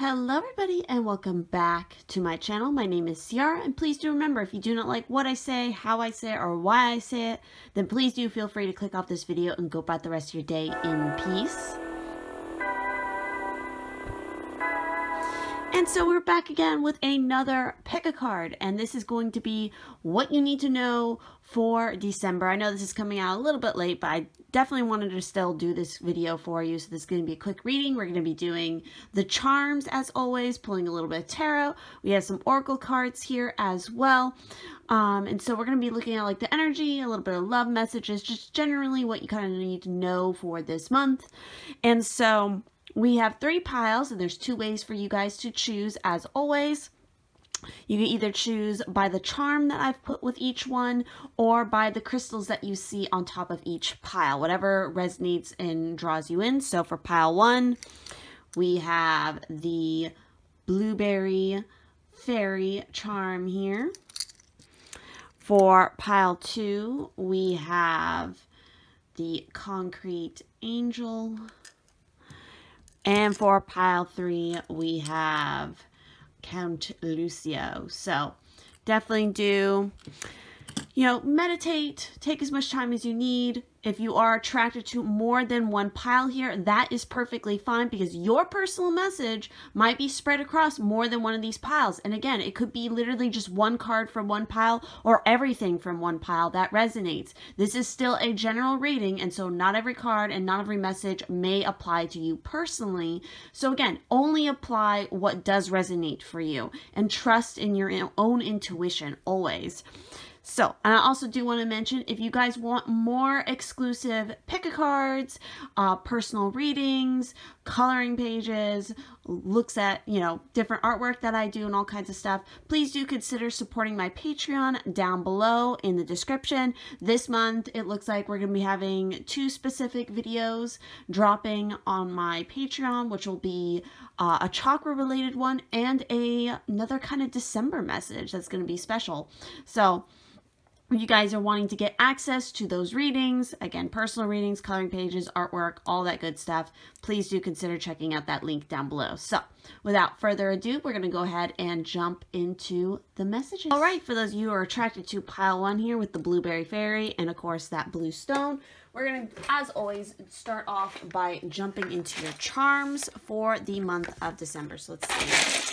Hello everybody and welcome back to my channel. My name is Ciara, and please do remember, if you do not like what I say, how I say it, or why I say it, then please do feel free to click off this video and go about the rest of your day in peace. And so we're back again with another pick a card, and this is going to be what you need to know for December. I know this is coming out a little bit late, but I definitely wanted to still do this video for you. So this is going to be a quick reading. We're going to be doing the charms as always, pulling a little bit of tarot. We have some oracle cards here as well. And so we're going to be looking at like the energy, a little bit of love messages, just generally what you kind of need to know for this month. And so we have 3 piles, and there's 2 ways for you guys to choose as always. You can either choose by the charm that I've put with each one, or by the crystals that you see on top of each pile, whatever resonates and draws you in. So for pile 1, we have the blueberry fairy charm here. For pile 2, we have the concrete angel. And for pile 3, we have Count Lucio. So definitely do, meditate, take as much time as you need. If you are attracted to more than one pile here, that is perfectly fine, because your personal message might be spread across more than one of these piles. And again, it could be literally just one card from one pile or everything from one pile that resonates. This is still a general reading, and so not every card and not every message may apply to you personally. So again, only apply what does resonate for you, and trust in your own intuition always. So, and I also do want to mention, if you guys want more exclusive pick-a-cards, personal readings, coloring pages, looks at, different artwork that I do and all kinds of stuff, please do consider supporting my Patreon down below in the description. This month, it looks like we're going to be having 2 specific videos dropping on my Patreon, which will be a chakra-related one and another kind of December message that's going to be special. So, if you guys are wanting to get access to those readings, again, personal readings, coloring pages, artwork, all that good stuff, please do consider checking out that link down below. So, without further ado, we're going to go ahead and jump into the messages. All right, for those of you who are attracted to pile 1 here with the blueberry fairy and, of course, that blue stone, we're going to, as always, start off by jumping into your charms for the month of December. So, let's see.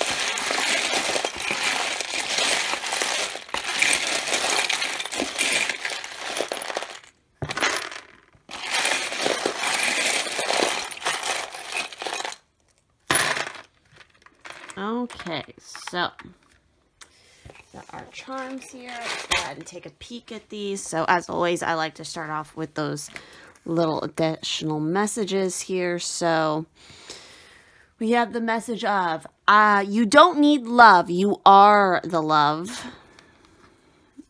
Okay, so got our charms here. Let's go ahead and take a peek at these. So as always, I like to start off with those little additional messages here. So we have the message of, you don't need love, you are the love.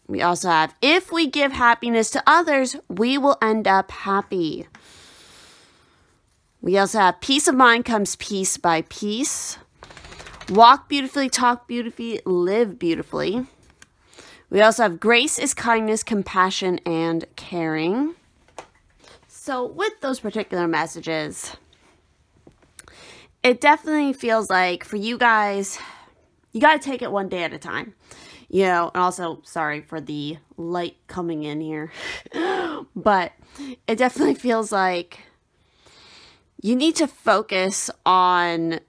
We also have, if we give happiness to others, we will end up happy. We also have, peace of mind comes piece by piece. Walk beautifully, talk beautifully, live beautifully. We also have, grace is kindness, compassion, and caring. So with those particular messages, it definitely feels like for you guys, you got to take it one day at a time. And also, sorry for the light coming in here. But it definitely feels like you need to focus on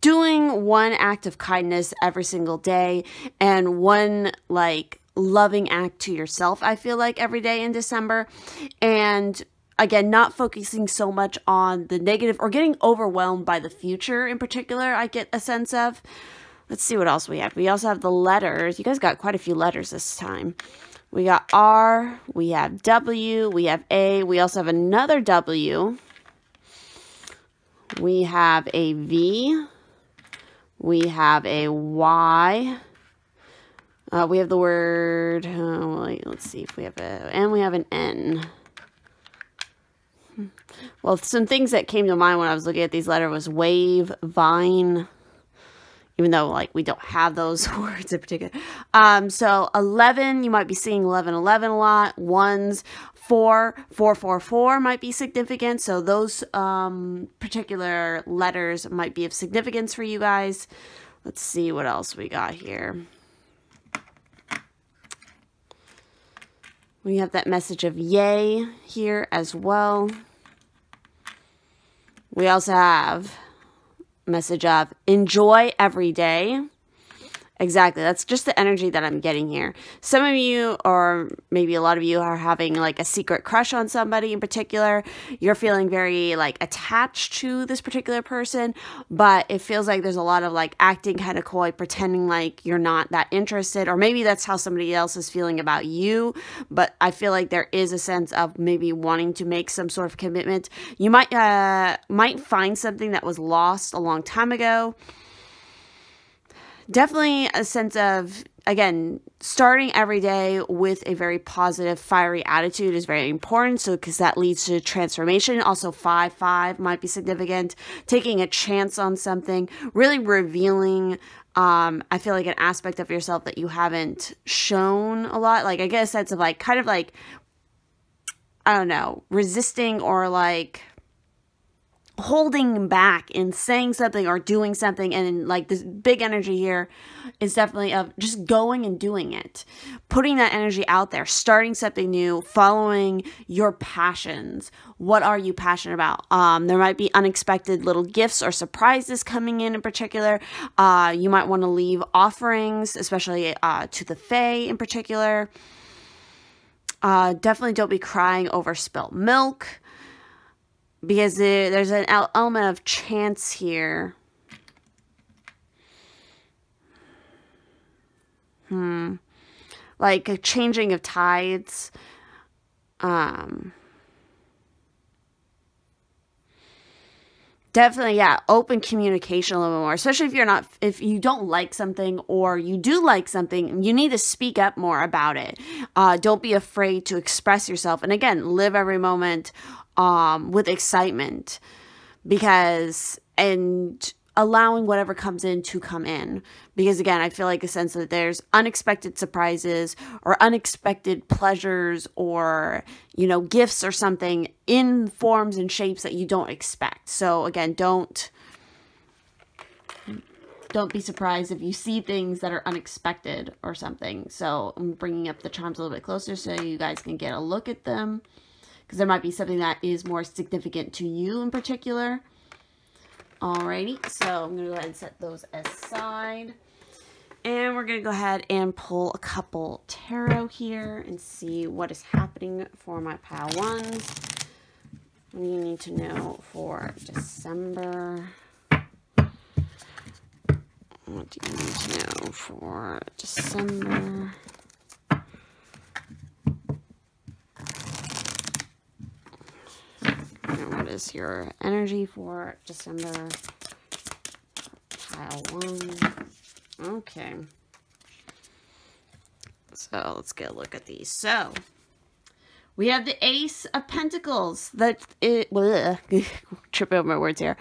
doing one act of kindness every single day, and one loving act to yourself, I feel like, every day in December. And again, not focusing so much on the negative or getting overwhelmed by the future in particular, I get a sense of. Let's see what else we have. We also have the letters. You guys got quite a few letters this time. We got R, we have W, we have A, we also have another W. We have a V. We have a Y. We have the word, let's see if we have and we have an N. Well, some things that came to mind when I was looking at these letters was wave, vine, even though like we don't have those words in particular. So 11, you might be seeing 11, 11 a lot. Ones, 4, 4, 4, 4 might be significant. So those particular letters might be of significance for you guys. Let's see what else we got here. We have that message of yay here as well. We also have message of enjoy every day. Exactly. That's just the energy that I'm getting here. Some of you, or maybe a lot of you, are having like a secret crush on somebody in particular. You're feeling very like attached to this particular person, but it feels like there's a lot of like acting kind of coy, pretending like you're not that interested, or maybe that's how somebody else is feeling about you. But I feel like there is a sense of maybe wanting to make some sort of commitment. You might find something that was lost a long time ago. Definitely a sense of, again, starting every day with a very positive, fiery attitude is very important. So, because that leads to transformation. Also, 5-5 might be significant. Taking a chance on something, really revealing, I feel like an aspect of yourself that you haven't shown a lot. Like, I get a sense of like, kind of like, I don't know, resisting or like holding back in saying something or doing something, and like this big energy here is definitely of just going and doing it, putting that energy out there, starting something new, following your passions. What are you passionate about? There might be unexpected little gifts or surprises coming in particular. You might want to leave offerings, especially to the Fae in particular. Definitely don't be crying over spilt milk, because there's an element of chance here. Like a changing of tides. Definitely, yeah, open communication a little bit more, especially if you don't like something, or you do like something, you need to speak up more about it. Don't be afraid to express yourself. And again, live every moment with excitement, and allowing whatever comes in to come in. Because again, I feel like a sense that there's unexpected surprises or unexpected pleasures, or, you know, gifts or something in forms and shapes that you don't expect. So again, don't be surprised if you see things that are unexpected or something. So I'm bringing up the charms a little bit closer so you guys can get a look at them, because there might be something that is more significant to you in particular. Alrighty, so I'm going to go ahead and set those aside. And we're going to go ahead and pull a couple tarot here and see what is happening for my pile ones. What do you need to know for December? What do you need to know for December? And what is your energy for December? Pile 1. Okay. So let's get a look at these. So we have the Ace of Pentacles. Trip over my words here.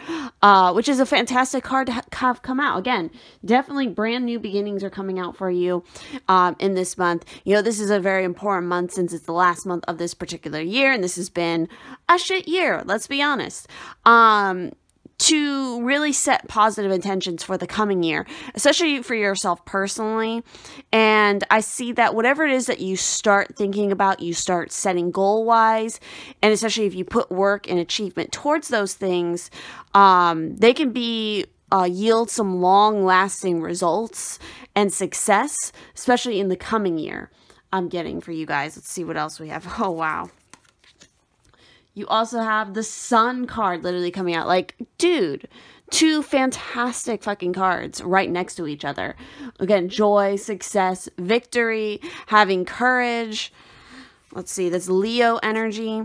Which is a fantastic card to have come out. Again, definitely brand new beginnings are coming out for you in this month. You know, this is a very important month since it's the last month of this particular year. And this has been a shit year, let's be honest. To really set positive intentions for the coming year, especially for yourself personally. And I see that whatever it is that you start thinking about, you start setting goal-wise, and especially if you put work and achievement towards those things, they can be yield some long-lasting results and success, especially in the coming year. I'm getting for you guys. Let's see what else we have. Oh, wow. You also have the Sun card literally coming out. Like, dude, two fantastic fucking cards right next to each other. Again, joy, success, victory, having courage. Let's see, that's Leo energy.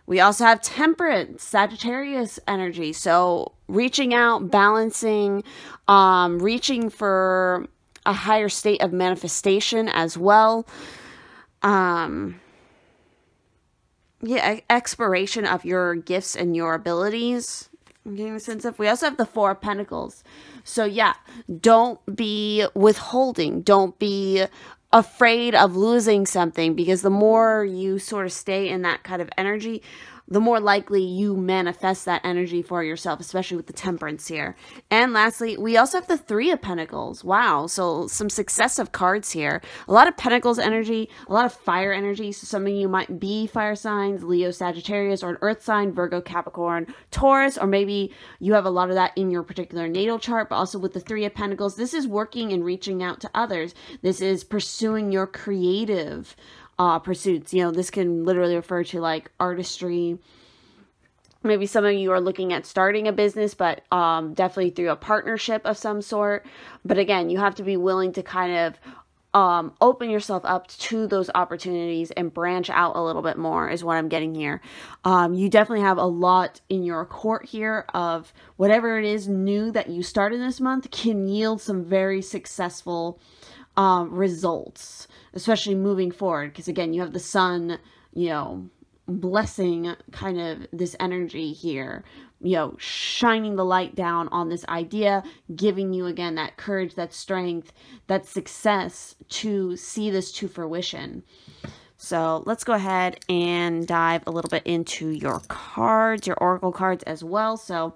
We also have Temperance, Sagittarius energy. So reaching out, balancing, reaching for a higher state of manifestation as well. Yeah, exploration of your gifts and your abilities. I'm getting the sense of, we also have the Four of Pentacles. So yeah, don't be withholding. Don't be afraid of losing something, because the more you sort of stay in that kind of energy, the more likely you manifest that energy for yourself, especially with the Temperance here. And lastly, we also have the Three of Pentacles. Wow, so some successive cards here. A lot of Pentacles energy, a lot of fire energy. So some of you might be fire signs, Leo, Sagittarius, or an earth sign, Virgo, Capricorn, Taurus, or maybe you have a lot of that in your particular natal chart. But also with the Three of Pentacles, this is working and reaching out to others. This is pursuing your creative pursuits. You know, this can literally refer to like artistry. Maybe some of you are looking at starting a business, but definitely through a partnership of some sort. But again, you have to be willing to kind of open yourself up to those opportunities and branch out a little bit more is what I'm getting here. You definitely have a lot in your court here of whatever it is new that you started this month can yield some very successful results, especially moving forward. Because again, you have the sun, you know, blessing kind of this energy here, you know, shining the light down on this idea, giving you again that courage, that strength, that success to see this to fruition. So let's go ahead and dive a little bit into your cards, your oracle cards as well. So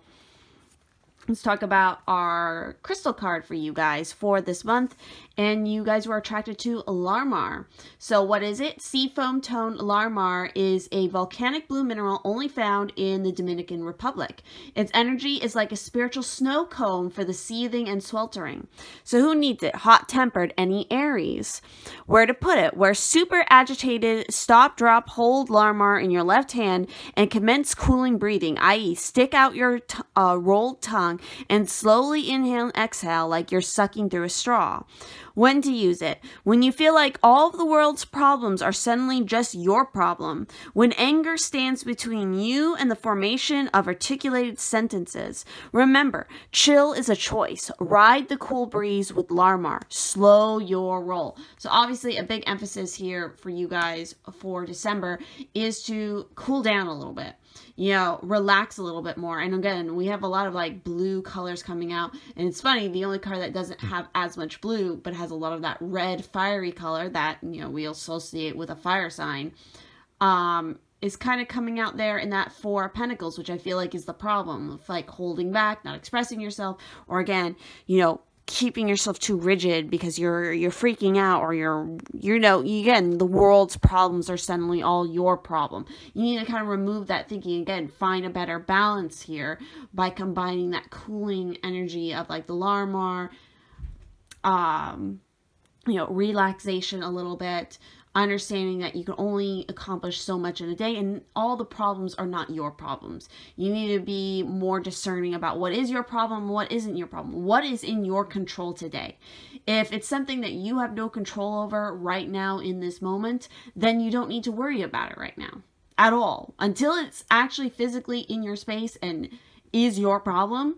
let's talk about our crystal card for you guys for this month. And you guys were attracted to Larmar. So what is it? Seafoam tone Larmar is a volcanic blue mineral only found in the Dominican Republic. Its energy is like a spiritual snow cone for the seething and sweltering. So who needs it? Hot-tempered, any Aries. Where to put it? Where super agitated, stop, drop, hold Larmar in your left hand and commence cooling breathing, i.e. stick out your rolled tongue and slowly inhale and exhale like you're sucking through a straw. When to use it? When you feel like all of the world's problems are suddenly just your problem. When anger stands between you and the formation of articulated sentences. Remember, chill is a choice. Ride the cool breeze with Larmar. Slow your roll. So obviously a big emphasis here for you guys for December is to cool down a little bit. You know, relax a little bit more. And again, we have a lot of like blue colors coming out. And it's funny, the only card that doesn't have as much blue, but has a lot of that red fiery color that, you know, we associate with a fire sign, is kind of coming out there in that Four of Pentacles, which I feel like is the problem of like holding back, not expressing yourself, or again, you know, keeping yourself too rigid because you're freaking out, or you know, again, the world's problems are suddenly all your problem. You need to kind of remove that thinking. Again, find a better balance here by combining that cooling energy of like the Larmar, you know, relaxation a little bit, understanding that you can only accomplish so much in a day and all the problems are not your problems. You need to be more discerning about what is your problem, what isn't your problem, what is in your control today. If it's something that you have no control over right now in this moment, then you don't need to worry about it right now at all. Until it's actually physically in your space and is your problem,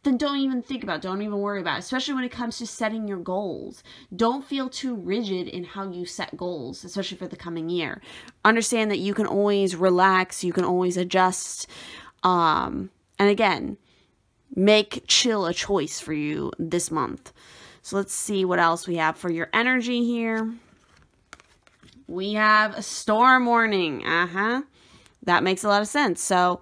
then don't even think about it. Don't even worry about it, especially when it comes to setting your goals. Don't feel too rigid in how you set goals, especially for the coming year. Understand that you can always relax, you can always adjust. And again, make chill a choice for you this month. So let's see what else we have for your energy here. We have a storm warning. That makes a lot of sense. So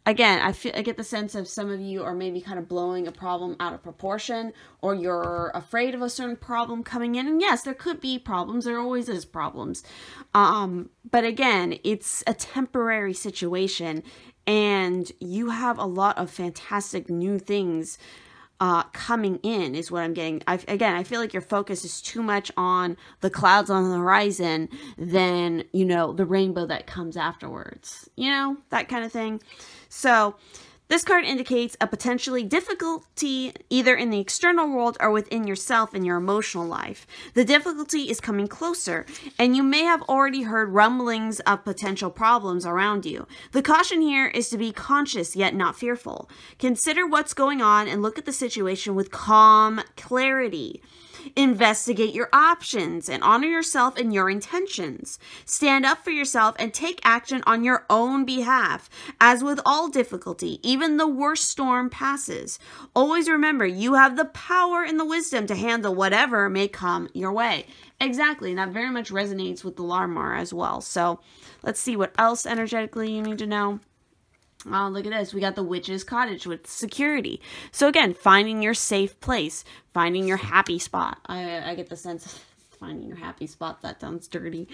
again, I get the sense of some of you are maybe kind of blowing a problem out of proportion, or you're afraid of a certain problem coming in. And yes, there could be problems. There always is problems. But again, it's a temporary situation, and you have a lot of fantastic new things coming in is what I'm getting. Again, I feel like your focus is too much on the clouds on the horizon than, you know, the rainbow that comes afterwards. You know, that kind of thing. So this card indicates a potentially difficulty either in the external world or within yourself and your emotional life. The difficulty is coming closer, and you may have already heard rumblings of potential problems around you. The caution here is to be conscious yet not fearful. Consider what's going on and look at the situation with calm clarity. Investigate your options and honor yourself and your intentions. Stand up for yourself and take action on your own behalf. As with all difficulty, even the worst storm passes. Always remember, you have the power and the wisdom to handle whatever may come your way. Exactly, and that very much resonates with the Larimar as well. So let's see what else energetically you need to know. Oh, look at this. We got the Witch's Cottage with security. So again, finding your safe place, finding your happy spot. I get the sense of finding your happy spot. That sounds dirty.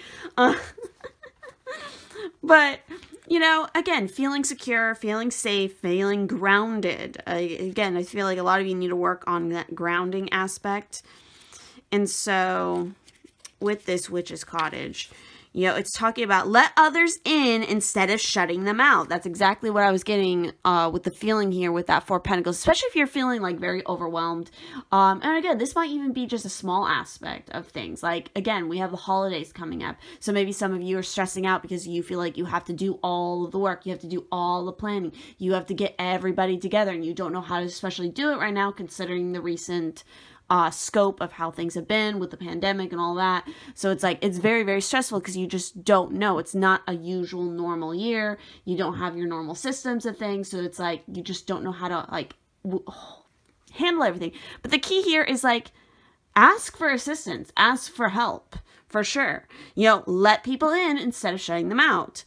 But, you know, again, feeling secure, feeling safe, feeling grounded. Again, I feel like a lot of you need to work on that grounding aspect. And so with this Witch's Cottage, you know, it's talking about let others in instead of shutting them out. That's exactly what I was getting with the feeling here with that Four of Pentacles, especially if you're feeling like very overwhelmed. And again, this might even be just a small aspect of things. Like, again, we have the holidays coming up. So maybe some of you are stressing out because you feel like you have to do all of the work. You have to do all the planning. You have to get everybody together and you don't know how to especially do it right now considering the recent scope of how things have been with the pandemic and all that. So it's like, it's very, very stressful because you just don't know. It's not a usual normal year. You don't have your normal systems of things. So it's like, you just don't know how to like handle everything. But the key here is like, ask for assistance, ask for help for sure. You know, let people in instead of shutting them out.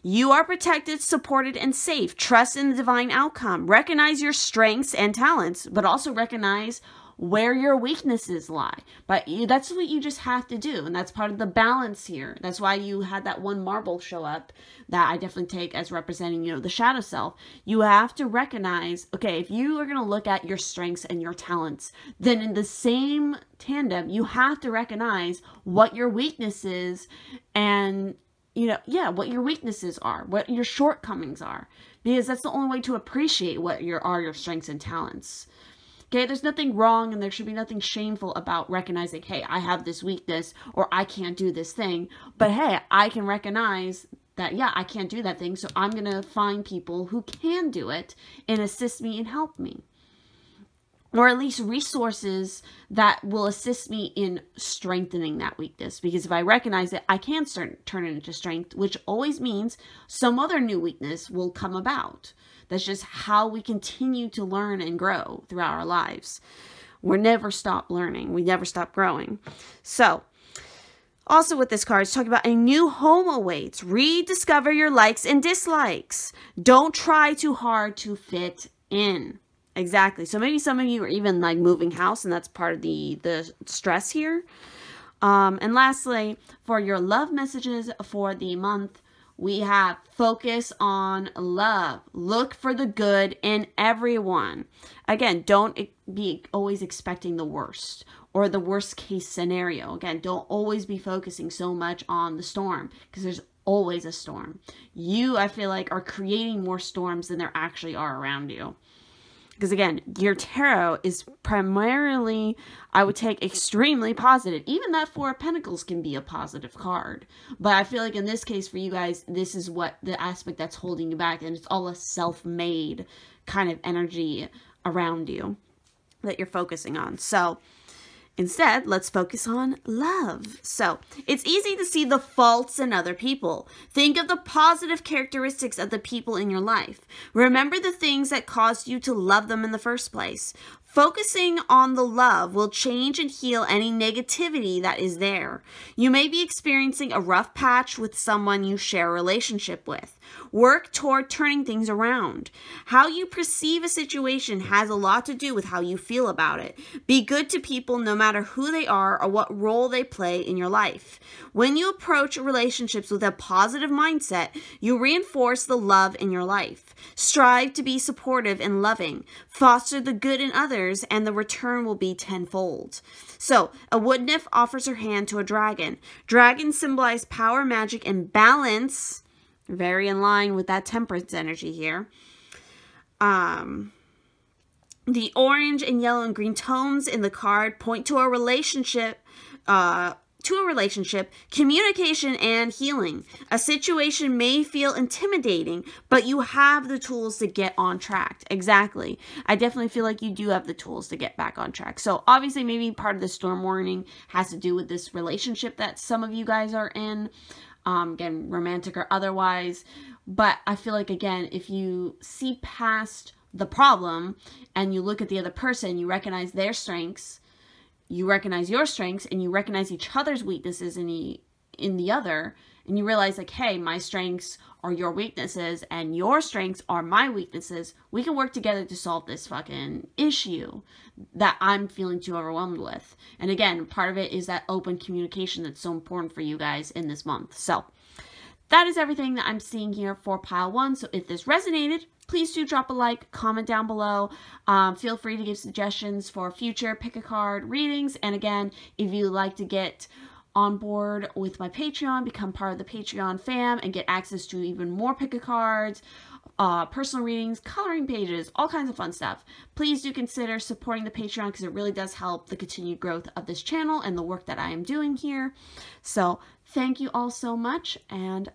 You are protected, supported, and safe. Trust in the divine outcome. Recognize your strengths and talents, but also recognize where your weaknesses lie. But that's what you just have to do. And that's part of the balance here. That's why you had that one marble show up that I definitely take as representing, you know, the shadow self. You have to recognize, okay, if you are going to look at your strengths and your talents, then in the same tandem, you have to recognize what your weaknesses and, you know, yeah, what your weaknesses are, what your shortcomings are, because that's the only way to appreciate what are your strengths and talents. Okay, there's nothing wrong and there should be nothing shameful about recognizing, hey, I have this weakness or I can't do this thing. But hey, I can recognize that, yeah, I can't do that thing. So I'm going to find people who can do it and assist me and help me. Or at least resources that will assist me in strengthening that weakness. Because if I recognize it, I can turn it into strength, which always means some other new weakness will come about. That's just how we continue to learn and grow throughout our lives. We never stop learning. We never stop growing. So, also with this card, it's talking about a new home awaits. Rediscover your likes and dislikes. Don't try too hard to fit in. Exactly. So maybe some of you are even like moving house, and that's part of the stress here. And lastly, for your love messages for the month, we have focus on love. Look for the good in everyone. Again, don't be always expecting the worst or the worst case scenario. Again, don't always be focusing so much on the storm because there's always a storm. You, I feel like, are creating more storms than there actually are around you. Because again, your tarot is primarily, I would take, extremely positive. Even that Four of Pentacles can be a positive card. But I feel like in this case for you guys, this is what the aspect that's holding you back. And it's all a self-made kind of energy around you that you're focusing on. So instead, let's focus on love. So, it's easy to see the faults in other people. Think of the positive characteristics of the people in your life. Remember the things that caused you to love them in the first place. Focusing on the love will change and heal any negativity that is there. You may be experiencing a rough patch with someone you share a relationship with. Work toward turning things around. How you perceive a situation has a lot to do with how you feel about it. Be good to people no matter who they are or what role they play in your life. When you approach relationships with a positive mindset, you reinforce the love in your life. Strive to be supportive and loving. Foster the good in others, and the return will be tenfold. So, a wood nymph offers her hand to a dragon. Dragons symbolize power, magic, and balance. Very in line with that temperance energy here. The orange and yellow and green tones in the card point to a relationship to a relationship, communication and healing. A situation may feel intimidating, but you have the tools to get on track. Exactly. I definitely feel like you do have the tools to get back on track. So obviously maybe part of the storm warning has to do with this relationship that some of you guys are in, again, romantic or otherwise. But I feel like, again, if you see past the problem and you look at the other person, you recognize their strengths, you recognize your strengths, and you recognize each other's weaknesses in the other, and you realize, like, hey, my strengths are your weaknesses, and your strengths are my weaknesses. We can work together to solve this fucking issue that I'm feeling too overwhelmed with. And again, part of it is that open communication that's so important for you guys in this month. So that is everything that I'm seeing here for pile 1. So if this resonated, please do drop a like, comment down below. Feel free to give suggestions for future pick a card readings. And again, if you'd like to get on board with my Patreon, become part of the Patreon fam, and get access to even more pick a cards, personal readings, coloring pages, all kinds of fun stuff, please do consider supporting the Patreon because it really does help the continued growth of this channel and the work that I am doing here. So thank you all so much, and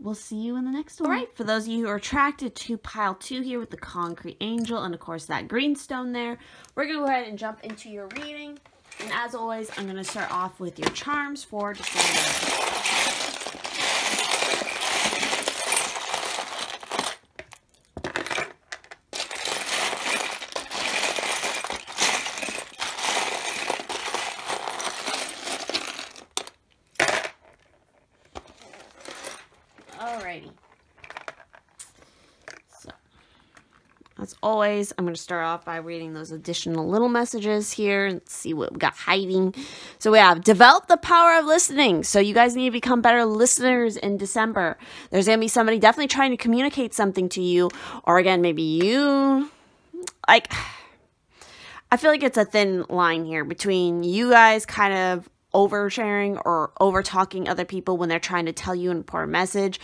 we'll see you in the next one. All right, for those of you who are attracted to pile 2 here with the concrete angel and, of course, that green stone there, we're going to go ahead and jump into your reading. And as always, I'm going to start off with your charms for December. Alrighty. So, as always, I'm going to start off by reading those additional little messages here and see what we got hiding. So we have, develop the power of listening. So you guys need to become better listeners in December. There's going to be somebody definitely trying to communicate something to you. Or again, maybe you, like, I feel like it's a thin line here between you guys kind of oversharing or over talking other people when they're trying to tell you an important message.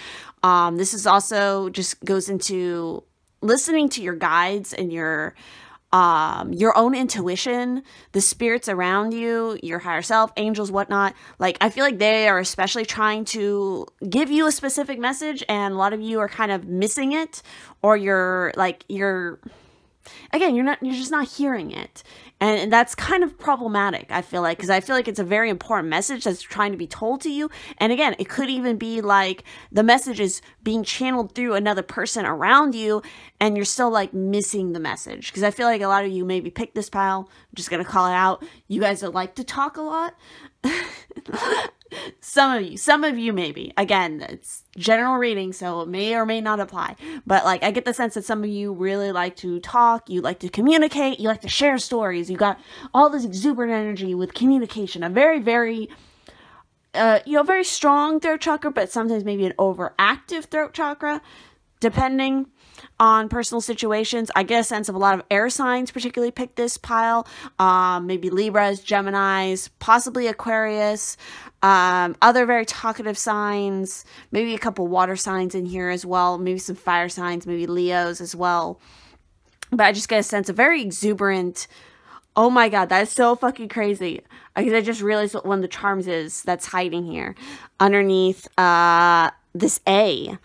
This is also just goes into listening to your guides and your own intuition, the spirits around you, your higher self, angels, whatnot. Like, I feel like they are especially trying to give you a specific message, and a lot of you are kind of missing it, or you're just not hearing it. And that's kind of problematic, I feel like, because I feel like it's a very important message that's trying to be told to you. And again, it could even be like the message is being channeled through another person around you, and you're still like missing the message. Because I feel like a lot of you maybe picked this pile. I'm just going to call it out. You guys that like to talk a lot. Some of you maybe. Again, it's general reading, so it may or may not apply. But like, I get the sense that some of you really like to talk, you like to communicate, you like to share stories. You got all this exuberant energy with communication. A very, very, very strong throat chakra, but sometimes maybe an overactive throat chakra, depending on personal situations. I get a sense of a lot of air signs particularly pick this pile. Maybe Libras, Geminis, possibly Aquarius, other very talkative signs, maybe a couple water signs in here as well, maybe some fire signs, maybe Leos as well. But I just get a sense of very exuberant. Oh my God, that is so fucking crazy. Because I just realized what one of the charms is that's hiding here. Underneath this A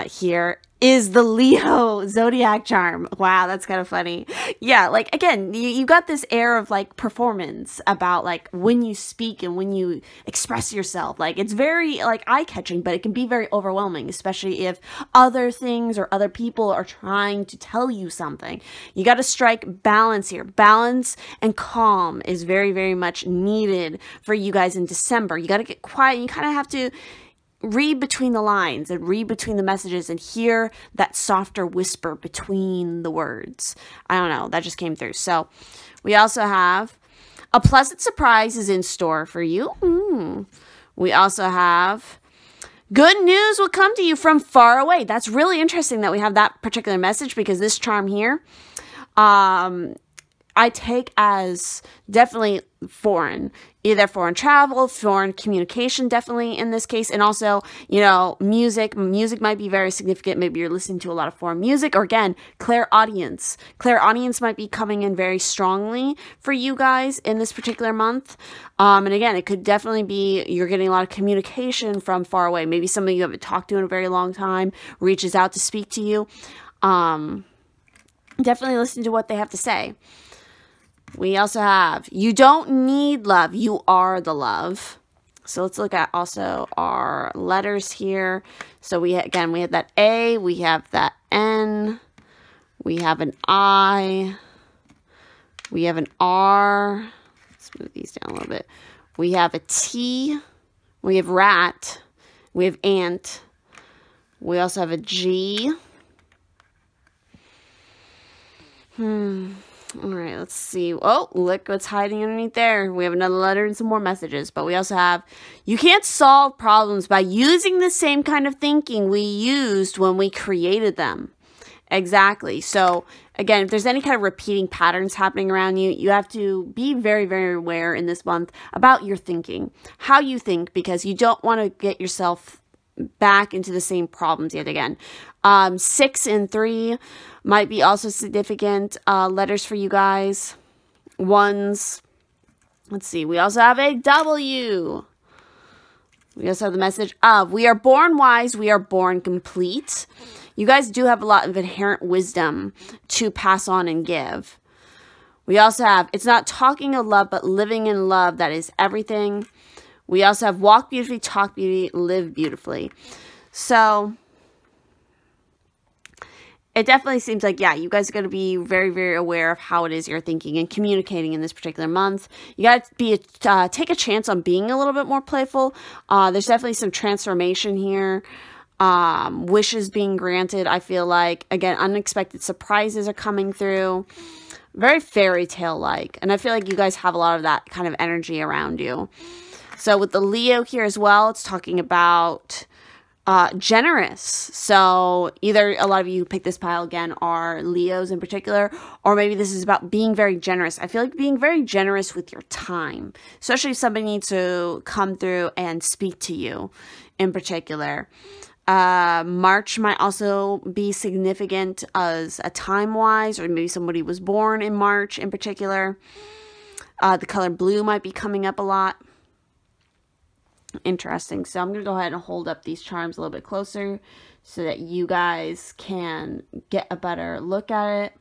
here is the Leo zodiac charm. Wow, that's kind of funny. Yeah, like, again, you got this air of like performance about like when you speak and when you express yourself. Like, it's very like eye-catching, but it can be very overwhelming, especially if other things or other people are trying to tell you something. You got to strike balance here. Balance and calm is very, very much needed for you guys in December. You got to get quiet. You kind of have to read between the lines and read between the messages and hear that softer whisper between the words. I don't know. That just came through. So we also have a pleasant surprise is in store for you. We also have good news will come to you from far away. That's really interesting that we have that particular message, because this charm here, I take as definitely foreign, either foreign travel, foreign communication, definitely in this case. And also, you know, music might be very significant. Maybe you're listening to a lot of foreign music, or again, clairaudience might be coming in very strongly for you guys in this particular month. And again, it could definitely be you're getting a lot of communication from far away. Maybe somebody you haven't talked to in a very long time reaches out to speak to you. Definitely listen to what they have to say. We also have, you don't need love, you are the love. So let's look at also our letters here. So we have that A, we have that N, we have an I, we have an R. Let's move these down a little bit. We have a T, we have rat, we have ant, we also have a G. All right, let's see. Oh, look what's hiding underneath there. We have another letter and some more messages. But we also have, you can't solve problems by using the same kind of thinking we used when we created them. Exactly. So, again, if there's any kind of repeating patterns happening around you, you have to be very, very aware in this month about your thinking, how you think, because you don't want to get yourself back into the same problems yet again. 6 and 3 might be also significant letters for you guys. Ones. Let's see. We also have a W. We also have the message of, we are born wise, we are born complete. You guys do have a lot of inherent wisdom to pass on and give. We also have, it's not talking of love, but living in love. That is everything. We also have walk beautifully, talk beauty, live beautifully. So it definitely seems like, yeah, you guys are going to be very, very aware of how it is you're thinking and communicating in this particular month. You got to be take a chance on being a little bit more playful. There's definitely some transformation here. Wishes being granted, I feel like. Again, unexpected surprises are coming through. Very fairy tale-like. And I feel like you guys have a lot of that kind of energy around you. So with the Leo here as well, it's talking about generous. So either a lot of you who pick this pile again are Leos in particular, or maybe this is about being very generous. I feel like being very generous with your time, especially if somebody needs to come through and speak to you in particular. March might also be significant as a time-wise, or maybe somebody was born in March in particular. The color blue might be coming up a lot. Interesting. So I'm going to go ahead and hold up these charms a little bit closer so that you guys can get a better look at it.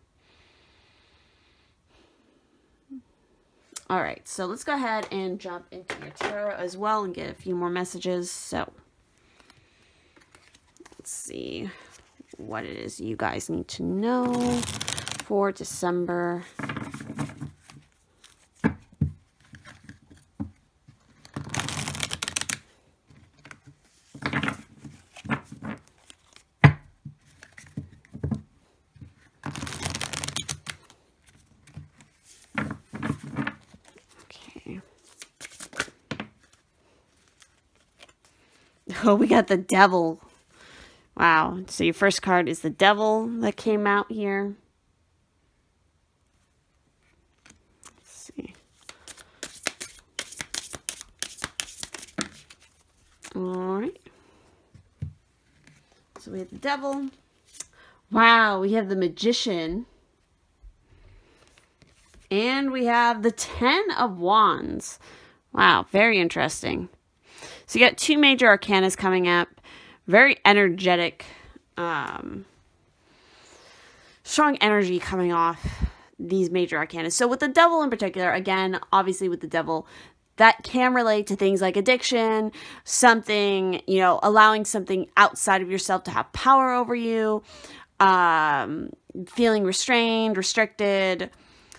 All right, so let's go ahead and jump into your tarot as well and get a few more messages. So let's see what it is you guys need to know for December. Oh, we got the Devil. Wow. So your first card is the Devil that came out here. Let's see. All right. So we have the Devil. Wow. We have the Magician. And we have the 10 of Wands. Wow. Very interesting. So you got two major arcanas coming up. Very energetic, strong energy coming off these major arcanas. So with the Devil in particular, again, obviously with the Devil, that can relate to things like addiction, something, you know, allowing something outside of yourself to have power over you, feeling restrained, restricted,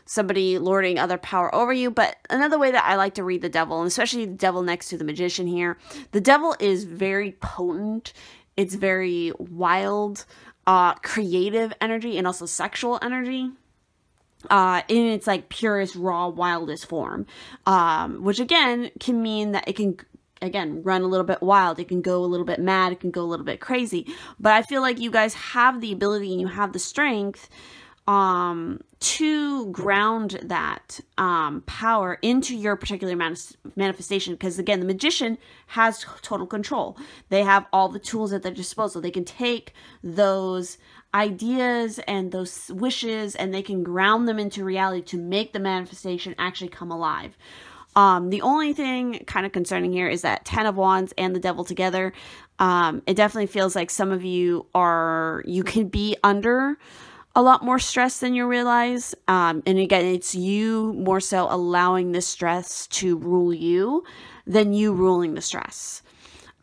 somebody lording other power over you. But another way that I like to read the Devil, and especially the Devil next to the Magician here, the Devil is very potent. It's very wild, creative energy, and also sexual energy. In its like purest, raw, wildest form, which again can mean that it can again run a little bit wild. It can go a little bit mad. It can go a little bit crazy. But I feel like you guys have the ability and you have the strength to ground that power into your particular manifestation. Because again, the magician has total control. They have all the tools at their disposal. They can take those ideas and those wishes and they can ground them into reality to make the manifestation actually come alive. The only thing kind of concerning here is that 10 of Wands and the Devil together. It definitely feels like some of you can be under a lot more stress than you realize. And again, it's you more so allowing the stress to rule you than you ruling the stress.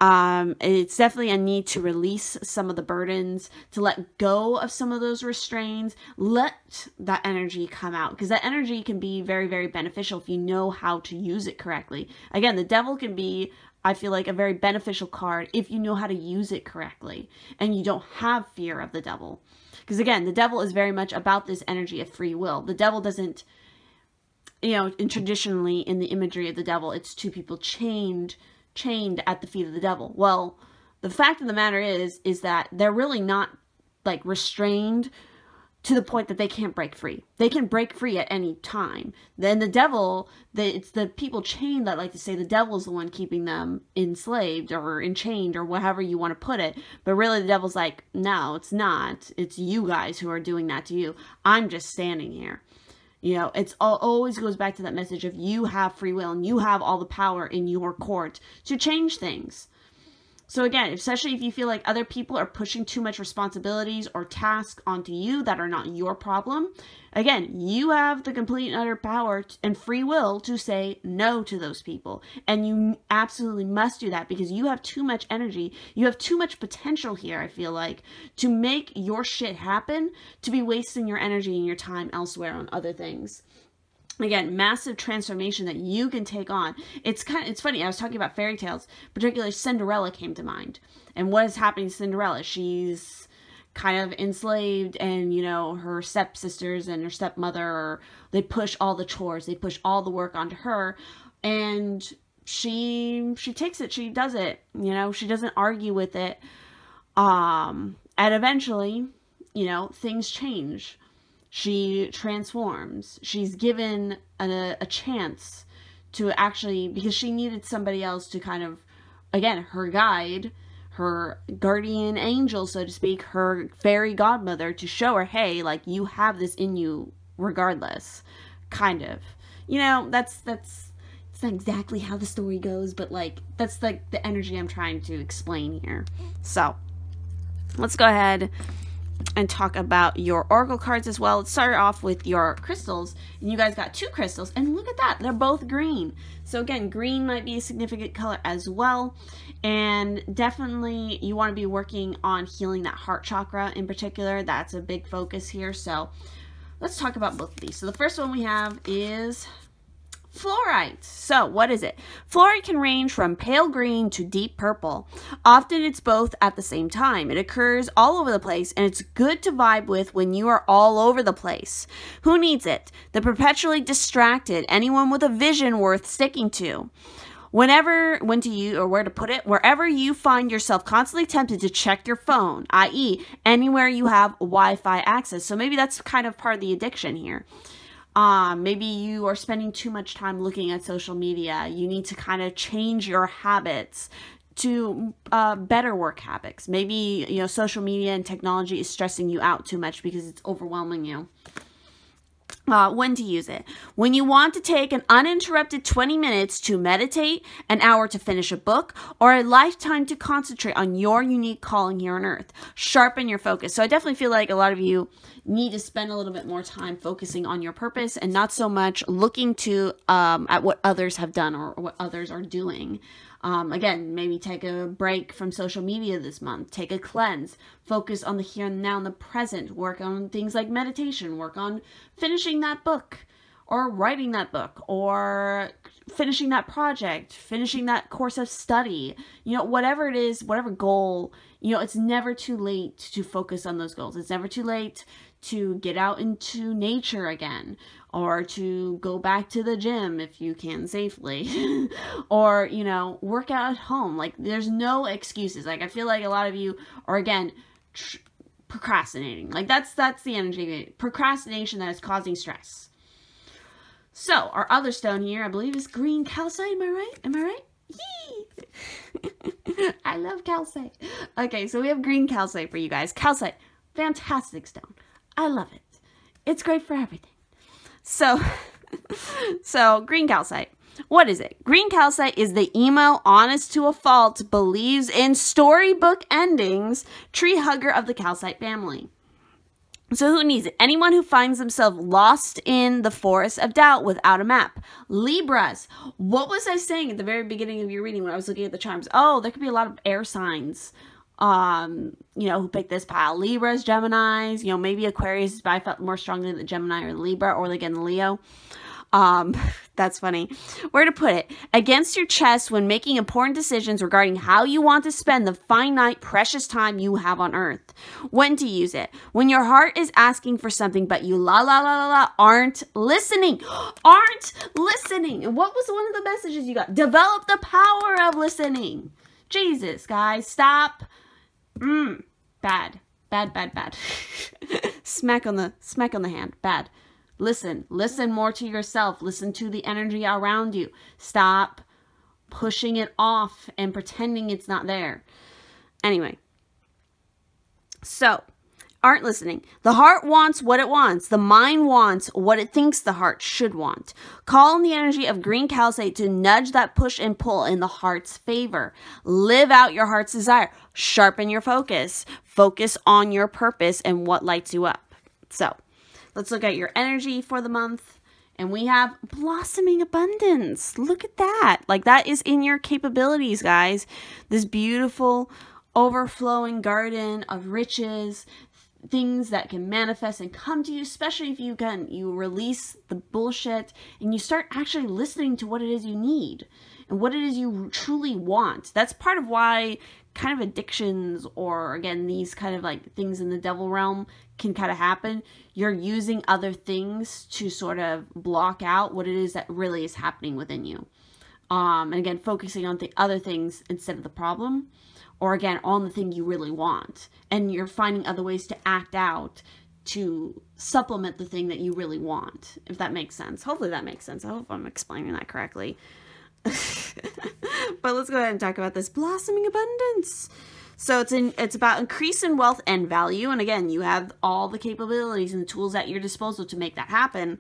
It's definitely a need to release some of the burdens, to let go of some of those restraints, let that energy come out, because that energy can be very, very beneficial if you know how to use it correctly. Again, the Devil can be, I feel like, a very beneficial card if you know how to use it correctly and you don't have fear of the Devil. Because again, the Devil is very much about this energy of free will. The Devil doesn't, traditionally in the imagery of the Devil, it's two people chained at the feet of the Devil. Well, the fact of the matter is that they're really not like restrained to the point that they can't break free. They can break free at any time. Then the Devil, it's the people chained that like to say the Devil is the one keeping them enslaved or enchained or whatever you want to put it. But really the Devil's like, no, it's not. It's you guys who are doing that to you. I'm just standing here. It's always goes back to that message of you have free will and you have all the power in your court to change things. So again, especially if you feel like other people are pushing too much responsibilities or tasks onto you that are not your problem, again, you have the complete and utter power and free will to say no to those people. And you absolutely must do that because you have too much energy. You have too much potential here, I feel like, to make your shit happen, to be wasting your energy and your time elsewhere on other things. Again, massive transformation that you can take on. It's funny. I was talking about fairy tales, particularly Cinderella came to mind. And what is happening to Cinderella? She's kind of enslaved and, her stepsisters and her stepmother, they push all the chores. They push all the work onto her. And she takes it. She does it. She doesn't argue with it. And eventually, things change. She transforms. She's given a chance to actually, because she needed somebody else to kind of, again, her guide, her guardian angel, so to speak, her fairy godmother, to show her, hey, like, you have this in you regardless, kind of. That's it's not exactly how the story goes, but, like, that's, like, the energy I'm trying to explain here. So, let's go ahead and talk about your oracle cards as well. Let's start off with your crystals, and you guys got 2 crystals, and look at that, they're both green. So again, green might be a significant color as well, and definitely you want to be working on healing that heart chakra in particular. That's a big focus here. So let's talk about both of these. So the first one we have is fluorite. So what is it? Fluorite can range from pale green to deep purple. Often it's both at the same time. It occurs all over the place and it's good to vibe with when you are all over the place. Who needs it? The perpetually distracted, anyone with a vision worth sticking to. When to use or where to put it, wherever you find yourself constantly tempted to check your phone, i.e. anywhere you have Wi-Fi access. So maybe that's kind of part of the addiction here. Maybe you are spending too much time looking at social media. You need to kind of change your habits to better work habits. Maybe, social media and technology is stressing you out too much because it's overwhelming you. When to use it. When you want to take an uninterrupted 20 minutes to meditate, an hour to finish a book, or a lifetime to concentrate on your unique calling here on earth. Sharpen your focus. So I definitely feel like a lot of you need to spend a little bit more time focusing on your purpose and not so much looking to at what others have done or what others are doing. Again, maybe take a break from social media this month. Take a cleanse. Focus on the here and now and the present. Work on things like meditation. Work on finishing that book or writing that book or finishing that project, finishing that course of study. Whatever it is, whatever goal, it's never too late to focus on those goals. It's never too late to get out into nature again, or to go back to the gym if you can safely, or, work out at home. Like, there's no excuses. Like, I feel like a lot of you are, again, procrastinating. Like that's the energy. Procrastination that is causing stress. So our other stone here, I believe, is green calcite. Am I right? Am I right? Yee! I love calcite. Okay, so we have green calcite for you guys. Calcite, fantastic stone. I love it. It's great for everything. So green calcite. What is it? Green calcite is the emo, honest to a fault, believes in storybook endings, tree hugger of the calcite family. So who needs it? Anyone who finds themselves lost in the forest of doubt without a map. Libras. What was I saying at the very beginning of your reading when I was looking at the charms? Oh, there could be a lot of air signs, who picked this pile. Libras, Geminis, maybe Aquarius, but I felt more strongly that Gemini or Libra, or again, the Leo. That's funny. Where to put it? Against your chest when making important decisions regarding how you want to spend the finite, precious time you have on earth. When to use it? When your heart is asking for something, but you aren't listening. Aren't listening. And what was one of the messages you got? Develop the power of listening. Jesus, guys, stop. Bad. Smack on the hand. Bad. Listen more to yourself. Listen to the energy around you. Stop pushing it off and pretending it's not there. Anyway, so aren't listening. The heart wants what it wants. The mind wants what it thinks the heart should want. Call on the energy of green calcite to nudge that push and pull in the heart's favor. Live out your heart's desire. Sharpen your focus. Focus on your purpose and what lights you up. So let's look at your energy for the month. And we have blossoming abundance. Look at that. Like, that is in your capabilities, guys. This beautiful overflowing garden of riches, things that can manifest and come to you, especially if you release the bullshit and you start actually listening to what it is you need and what it is you truly want. That's part of why kind of addictions, or again, these kind of like things in the devil realm can kind of happen. You're using other things to sort of block out what it is that really is happening within you. And again, focusing on the other things instead of the problem, or again, on the thing you really want. And you're finding other ways to act out to supplement the thing that you really want, if that makes sense. Hopefully that makes sense. I hope I'm explaining that correctly. But let's go ahead and talk about this blossoming abundance. So it's about increase in wealth and value. And again, you have all the capabilities and the tools at your disposal to make that happen.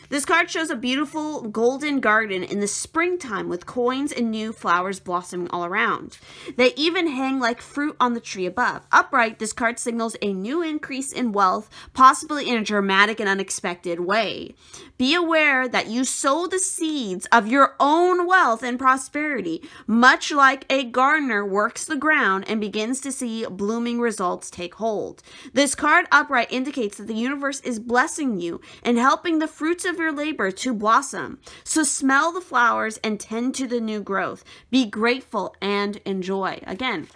This card shows a beautiful golden garden in the springtime with coins and new flowers blossoming all around. They even hang like fruit on the tree above. Upright, this card signals a new increase in wealth, possibly in a dramatic and unexpected way. Be aware that you sow the seeds of your own wealth and prosperity, much like a gardener works the ground and begins to see blooming results take hold. This card upright indicates that the universe is blessing you and helping the fruits of your labor to blossom. So smell the flowers and tend to the new growth. Be grateful and enjoy. Again,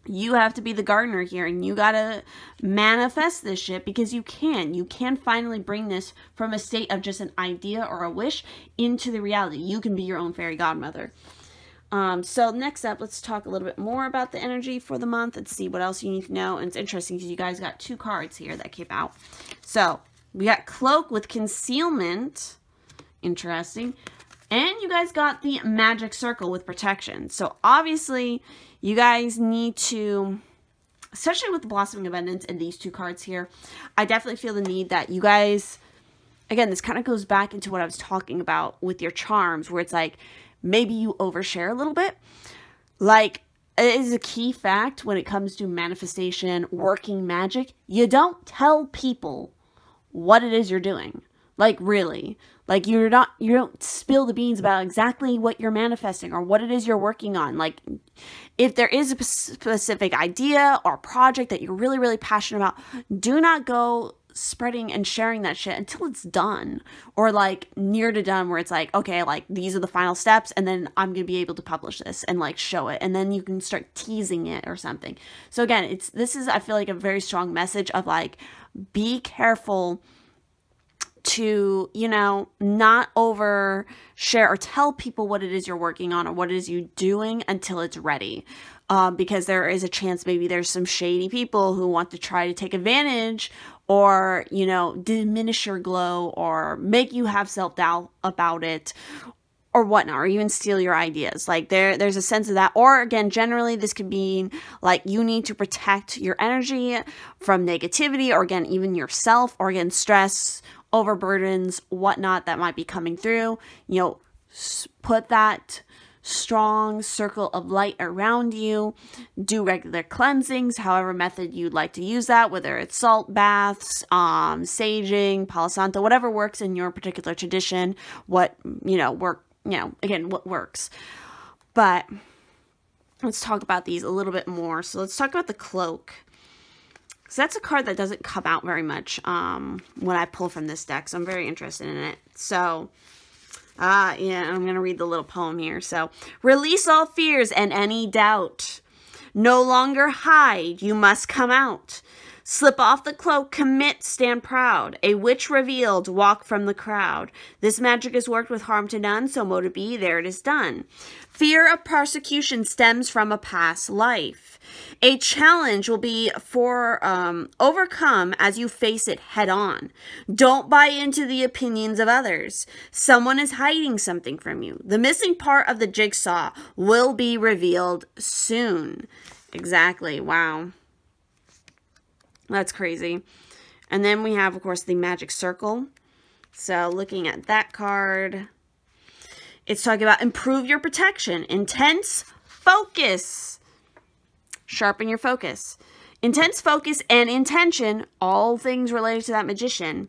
you have to be the gardener here, and you gotta manifest this shit, because you can finally bring this from a state of just an idea or a wish into the reality. You can be your own fairy godmother. So next up, let's talk a little bit more about the energy for the month and see what else you need to know. And it's interesting because you guys got two cards here that came out. So we got Cloak with Concealment. Interesting. And you guys got the Magic Circle with Protection. So obviously, you guys need to, especially with the Blossoming Abundance and these two cards here, I definitely feel the need that you guys, again, this kind of goes back into what I was talking about with your charms, where it's like, maybe you overshare a little bit. Like, it is a key fact when it comes to manifestation, working magic. You don't tell people what it is you're doing. Like, really. Like, you don't spill the beans about exactly what you're manifesting or what it is you're working on. Like, if there is a specific idea or project that you're really, really passionate about, do not go spreading and sharing that shit until it's done, or like near to done, where it's like, okay, like these are the final steps, and then I'm gonna be able to publish this and like show it, and then you can start teasing it or something. So again, this is, I feel like, a very strong message of like, be careful to, you know, not overshare or tell people what it is you're working on or what it is you're doing until it's ready. Because there is a chance maybe there's some shady people who want to try to take advantage or, you know, diminish your glow or make you have self-doubt about it or whatnot, or even steal your ideas. Like there's a sense of that. Or again, generally this could be like you need to protect your energy from negativity, or again, even yourself, or again, stress, overburdens, whatnot that might be coming through. You know, put that strong circle of light around you. Do regular cleansings, however method you'd like to use that, whether it's salt baths, saging, Palo Santo, whatever works in your particular tradition, what, you know, again, what works. But let's talk about these a little bit more. So let's talk about the cloak. So that's a card that doesn't come out very much when I pull from this deck. So I'm very interested in it. So, yeah, I'm going to read the little poem here. So, release all fears and any doubt. No longer hide, you must come out. Slip off the cloak, commit, stand proud. A witch revealed, walk from the crowd. This magic is worked with harm to none, so mote it be, there it is done. Fear of persecution stems from a past life. A challenge will be overcome as you face it head on. Don't buy into the opinions of others. Someone is hiding something from you. The missing part of the jigsaw will be revealed soon. Exactly. Wow. That's crazy. And then we have, of course, the magic circle. So looking at that card, it's talking about improve your protection, intense focus, sharpen your focus. Intense focus and intention, all things related to that magician,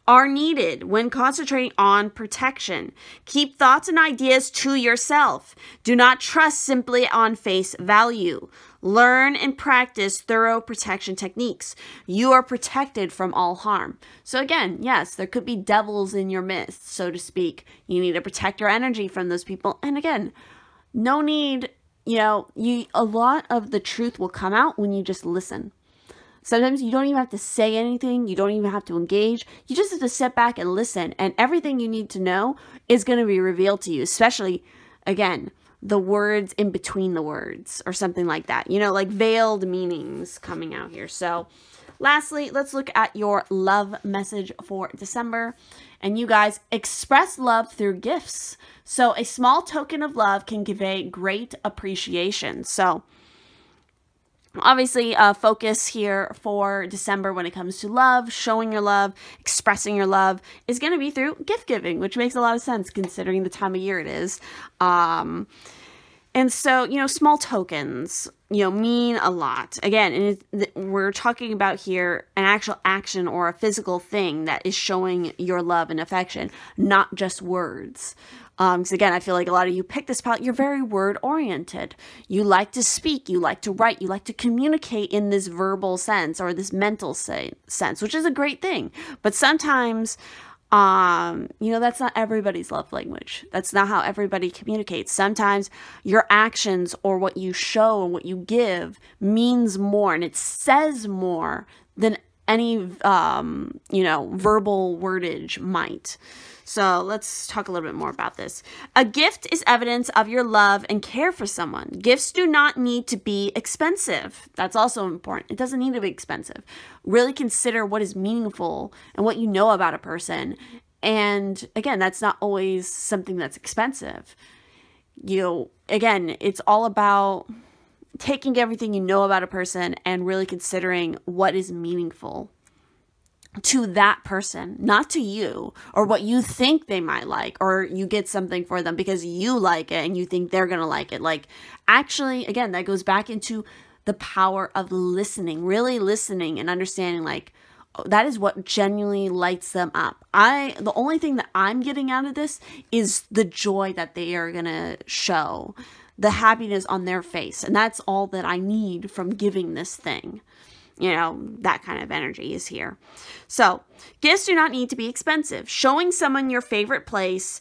are needed when concentrating on protection. Keep thoughts and ideas to yourself. Do not trust simply on face value. Learn and practice thorough protection techniques. You are protected from all harm. So again, yes, there could be devils in your midst, so to speak. You need to protect your energy from those people. And again, no need, you know, a lot of the truth will come out when you just listen. Sometimes you don't even have to say anything. You don't even have to engage. You just have to sit back and listen. And everything you need to know is going to be revealed to you, especially, again, the words in between the words or something like that. You know, like veiled meanings coming out here. So lastly, let's look at your love message for December. And you guys, express love through gifts. So a small token of love can convey great appreciation. So obviously, focus here for December when it comes to love, showing your love, expressing your love is going to be through gift giving, which makes a lot of sense considering the time of year it is. And so, you know, small tokens, you know, mean a lot. Again, we're talking about here an actual action or a physical thing that is showing your love and affection, not just words. Because again, I feel like a lot of you pick this palette, you're very word oriented. You like to speak, you like to write, you like to communicate in this verbal sense or this mental sense, which is a great thing. But sometimes, you know, that's not everybody's love language. That's not how everybody communicates. Sometimes your actions or what you show and what you give means more and it says more than any, you know, verbal wordage might. So let's talk a little bit more about this. A gift is evidence of your love and care for someone. Gifts do not need to be expensive. That's also important. It doesn't need to be expensive. Really consider what is meaningful and what you know about a person. And again, that's not always something that's expensive. You know, again, it's all about taking everything you know about a person and really considering what is meaningful to that person, not to you, or what you think they might like, or you get something for them because you like it and you think they're going to like it. Like, actually, again, that goes back into the power of listening, really listening and understanding, like, that is what genuinely lights them up. The only thing that I'm getting out of this is the joy that they are going to show, the happiness on their face. And that's all that I need from giving this thing. You know, that kind of energy is here. So, gifts do not need to be expensive. Showing someone your favorite place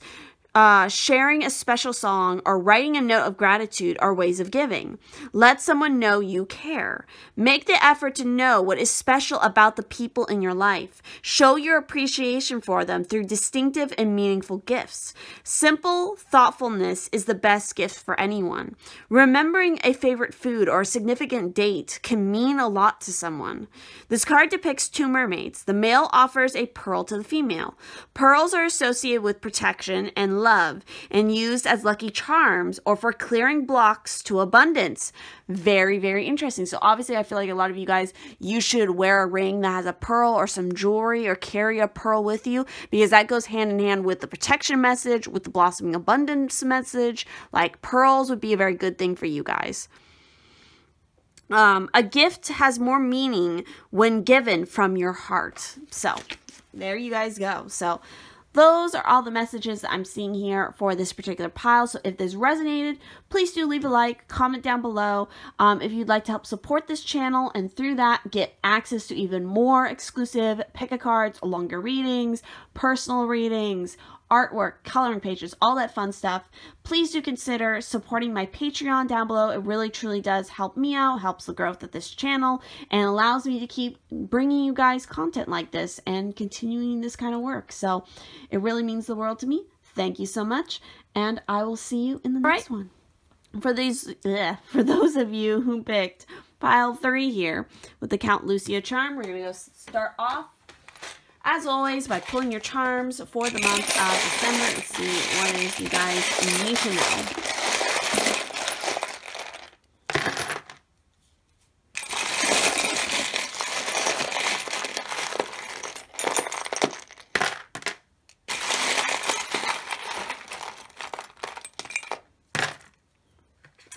sharing a special song, or writing a note of gratitude are ways of giving. Let someone know you care. Make the effort to know what is special about the people in your life. Show your appreciation for them through distinctive and meaningful gifts. Simple thoughtfulness is the best gift for anyone. Remembering a favorite food or a significant date can mean a lot to someone. This card depicts two mermaids. The male offers a pearl to the female. Pearls are associated with protection and love, and used as lucky charms or for clearing blocks to abundance. Very, very interesting. So obviously I feel like a lot of you guys, you should wear a ring that has a pearl or some jewelry, or carry a pearl with you, because that goes hand in hand with the protection message, with the blossoming abundance message. Like, pearls would be a very good thing for you guys. A gift has more meaning when given from your heart. So there you guys go. So those are all the messages that I'm seeing here for this particular pile. So if this resonated, please do leave a like, comment down below. If you'd like to help support this channel, and through that get access to even more exclusive pick-a-cards, longer readings, personal readings, artwork, coloring pages, all that fun stuff, please do consider supporting my Patreon down below. It really truly does help me out, helps the growth of this channel, and allows me to keep bringing you guys content like this and continuing this kind of work. So it really means the world to me. Thank you so much, and I will see you in the next one. For those of you who picked pile 3 here with the Count Lucia charm, we're going to go start off, as always, by pulling your charms for the month of December and see what it is you guys need to know.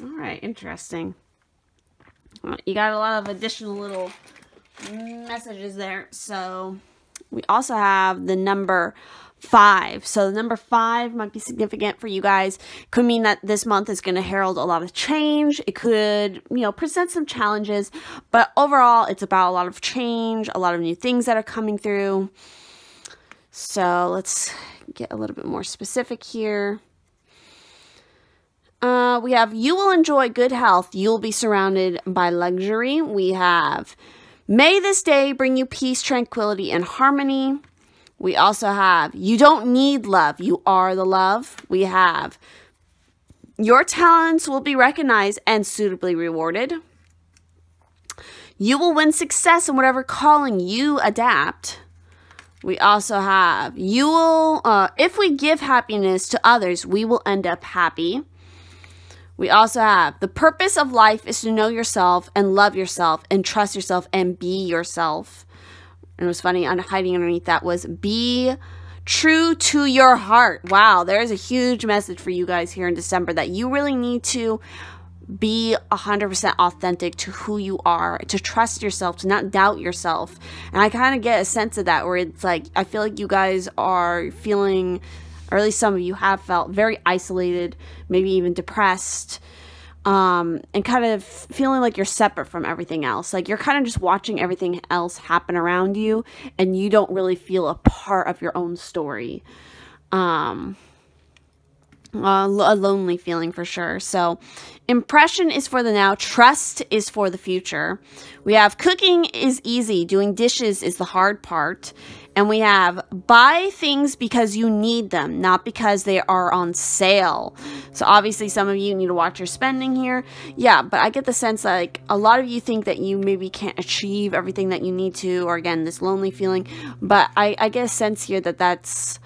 All right, interesting. Well, you got a lot of additional little messages there. So we also have the number 5. So the number 5 might be significant for you guys. Could mean that this month is going to herald a lot of change. It could, present some challenges, but overall it's about a lot of change, a lot of new things that are coming through. So let's get a little bit more specific here. We have, you will enjoy good health. You'll be surrounded by luxury. We have, may this day bring you peace, tranquility, and harmony. We also have, you don't need love. You are the love. We have, your talents will be recognized and suitably rewarded. You will win success in whatever calling you adapt. We also have, you will, if we give happiness to others, we will end up happy. We also have, the purpose of life is to know yourself and love yourself and trust yourself and be yourself. And it was funny, hiding underneath that was, be true to your heart. Wow, there's a huge message for you guys here in December, that you really need to be 100% authentic to who you are, to trust yourself, to not doubt yourself. And I kind of get a sense of that, where it's like, I feel like you guys are feeling, or at least some of you have felt, very isolated, maybe even depressed, and kind of feeling like you're separate from everything else. Like, you're kind of just watching everything else happen around you, and you don't really feel a part of your own story. A lonely feeling for sure. So impression is for the now, trust is for the future. We have, cooking is easy, doing dishes is the hard part. And we have, buy things because you need them, not because they are on sale. So obviously some of you need to watch your spending here. Yeah, but I get the sense that, like, a lot of you think that you maybe can't achieve everything that you need to, or again, this lonely feeling. But I get a sense here that that's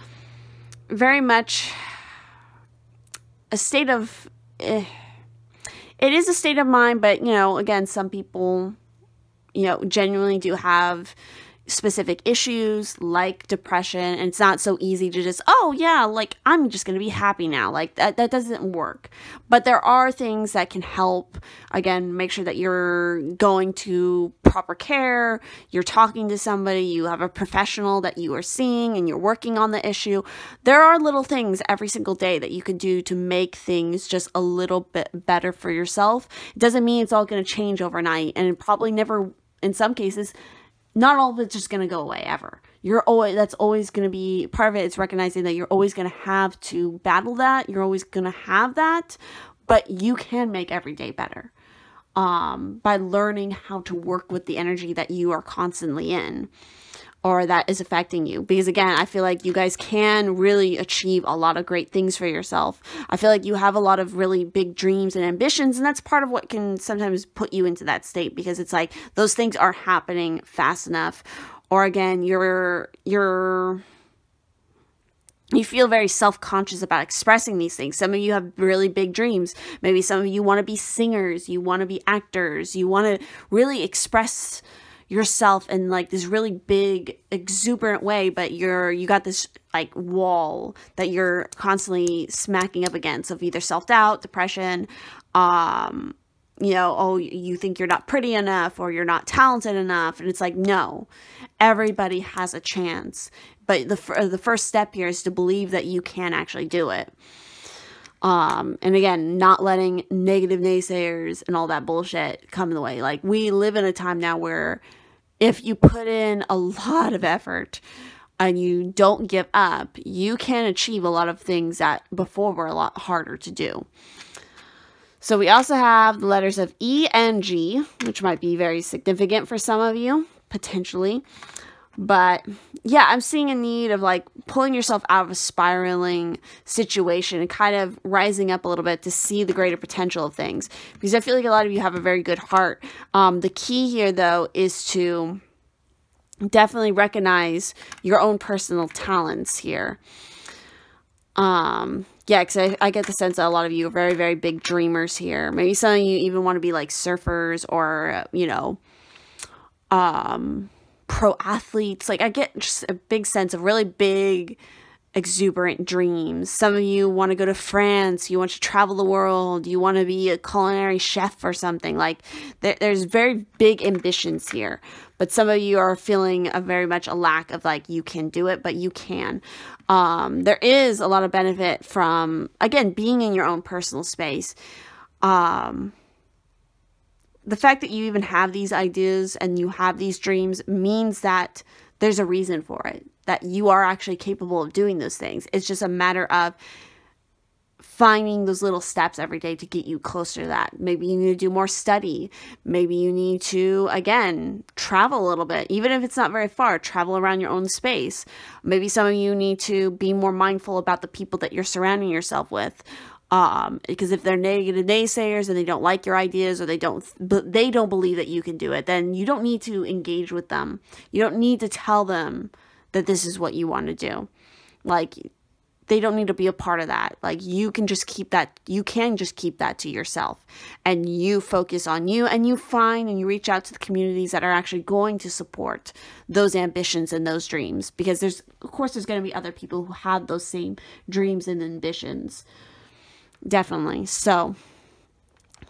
very much a state of, it is a state of mind, but, again, some people, genuinely do have specific issues like depression, and it's not so easy to just, oh yeah, like, I'm just gonna be happy now. Like, that doesn't work. But there are things that can help. Again, make sure that you're going to proper care, you're talking to somebody, you have a professional that you are seeing, and you're working on the issue. There are little things every single day that you can do to make things just a little bit better for yourself. It doesn't mean it's all going to change overnight, and it probably never, in some cases, not all of it's just going to go away ever. that's always going to be part of it. It's recognizing that you're always going to have to battle that. You're always going to have that, but you can make every day better by learning how to work with the energy that you are constantly in, or that is affecting you. Because again, I feel like you guys can really achieve a lot of great things for yourself. I feel like you have a lot of really big dreams and ambitions, and that's part of what can sometimes put you into that state, because it's like those things aren't happening fast enough. Or again, you feel very self-conscious about expressing these things. Some of you have really big dreams. Maybe some of you want to be singers, you want to be actors, you want to really express yourself in like this really big, exuberant way, but you got this like wall that you're constantly smacking up against of either self-doubt, depression, you know, oh, you think you're not pretty enough or you're not talented enough. And it's like, no, everybody has a chance. But the first step here is to believe that you can actually do it. And again, not letting negative naysayers and all that bullshit come in the way. Like, we live in a time now where if you put in a lot of effort and you don't give up, you can achieve a lot of things that before were a lot harder to do. So we also have the letters of E and G, which might be very significant for some of you, potentially. But yeah, I'm seeing a need of like pulling yourself out of a spiraling situation and kind of rising up a little bit to see the greater potential of things. Because I feel like a lot of you have a very good heart. The key here, though, is to definitely recognize your own personal talents here. Yeah, because I get the sense that a lot of you are very, very big dreamers here. Maybe some of you even want to be like surfers or, you know, pro athletes. Like, I get just a big sense of really big, exuberant dreams. Some of you want to go to France. You want to travel the world. You want to be a culinary chef or something. Like, there's very big ambitions here. But some of you are feeling very much a lack of like, you can do it, but you can. There is a lot of benefit from, again, being in your own personal space. The fact that you even have these ideas and you have these dreams means that there's a reason for it, that you are actually capable of doing those things. It's just a matter of finding those little steps every day to get you closer to that. Maybe you need to do more study. Maybe you need to, again, travel a little bit. Even if it's not very far, travel around your own space. Maybe some of you need to be more mindful about the people that you're surrounding yourself with. Because if they're negative naysayers and they don't like your ideas, or they don't believe that you can do it, then you don't need to engage with them. You don't need to tell them that this is what you want to do. Like, they don't need to be a part of that. Like, you can just keep that to yourself, and you focus on you, and you find and you reach out to the communities that are actually going to support those ambitions and those dreams, because there's going to be other people who have those same dreams and ambitions. Definitely. So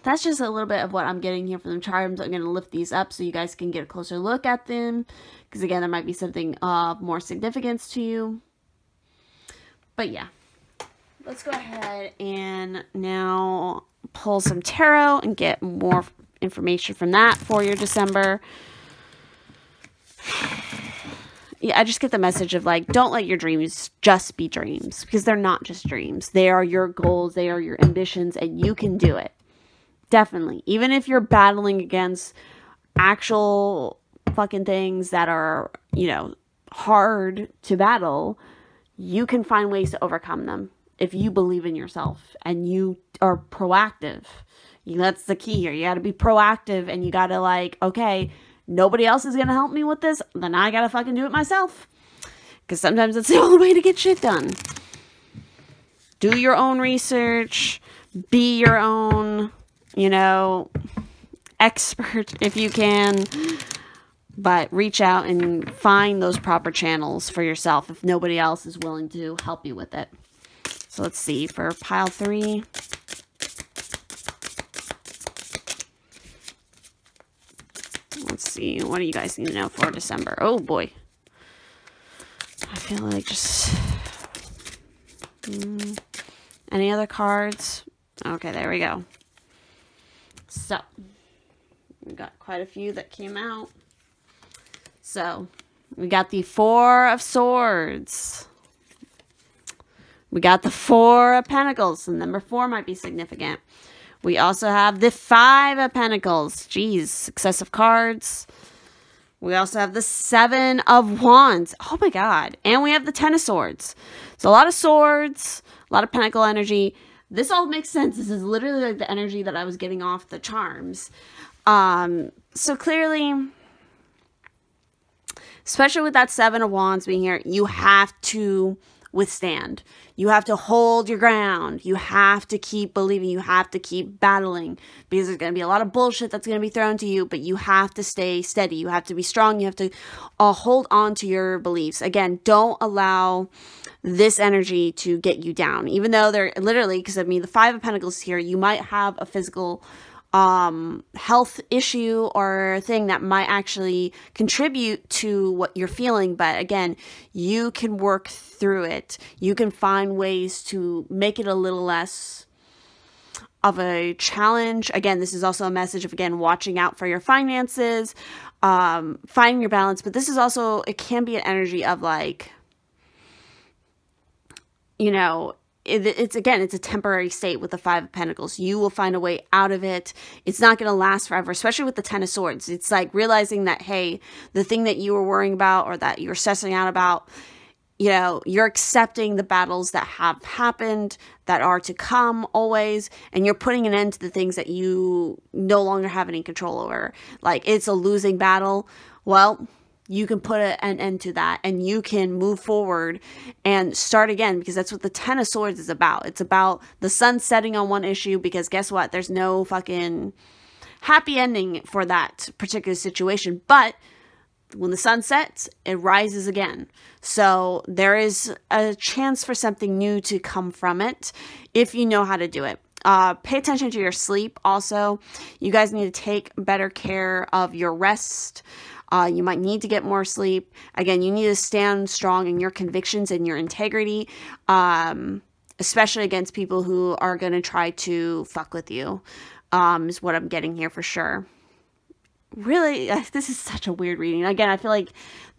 that's just a little bit of what I'm getting here from the charms. I'm going to lift these up so you guys can get a closer look at them, because again, there might be something of more significance to you. But yeah, let's go ahead and now pull some tarot and get more information from that for your December. Yeah, I just get the message of like, don't let your dreams just be dreams, because they're not just dreams. They are your goals. They are your ambitions, and you can do it. Definitely. Even if you're battling against actual fucking things that are, you know, hard to battle, you can find ways to overcome them if you believe in yourself and you are proactive. That's the key here. You got to be proactive, and you got to like, okay, nobody else is going to help me with this, then I got to fucking do it myself. Because sometimes that's the only way to get shit done. Do your own research. Be your own, you know, expert if you can. But reach out and find those proper channels for yourself if nobody else is willing to help you with it. So let's see, for pile 3. Let's see, what do you guys need to know for December? Oh boy. I feel like just... any other cards? Okay, there we go. So, we got quite a few that came out. So, We got the Four of Swords. We got the Four of Pentacles. So number 4 might be significant. We also have the Five of Pentacles. Jeez, successive cards. We also have the Seven of Wands. Oh my God. And we have the Ten of Swords. So a lot of swords, a lot of pentacle energy. This all makes sense. This is literally like the energy that I was getting off the charms. So clearly, especially with that Seven of Wands being here, you have to withstand. You have to hold your ground. You have to keep believing. You have to keep battling, because there's going to be a lot of bullshit that's going to be thrown to you, but you have to stay steady. You have to be strong. You have to hold on to your beliefs. Again, don't allow this energy to get you down, even though they're literally, because I mean, the Five of Pentacles here, you might have a physical health issue or thing that might actually contribute to what you're feeling. But again, you can work through it. You can find ways to make it a little less of a challenge. Again, this is also a message of, again, watching out for your finances, finding your balance. But this is also, it can be an energy of like, you know, it's again, it's a temporary state with the Five of Pentacles. You will find a way out of it. It's not going to last forever, especially with the Ten of Swords. It's like realizing that, hey, the thing that you were worrying about or that you're stressing out about, you know, you're accepting the battles that have happened, that are to come always, and you're putting an end to the things that you no longer have any control over. Like, it's a losing battle. Well, you can put an end to that, and you can move forward and start again, because that's what the Ten of Swords is about. It's about the sun setting on one issue, because guess what? There's no fucking happy ending for that particular situation. But when the sun sets, it rises again. So there is a chance for something new to come from it if you know how to do it. Pay attention to your sleep also. You guys need to take better care of your rest. You might need to get more sleep. Again, you need to stand strong in your convictions and your integrity, especially against people who are going to try to fuck with you, is what I'm getting here for sure. Really, this is such a weird reading. Again, I feel like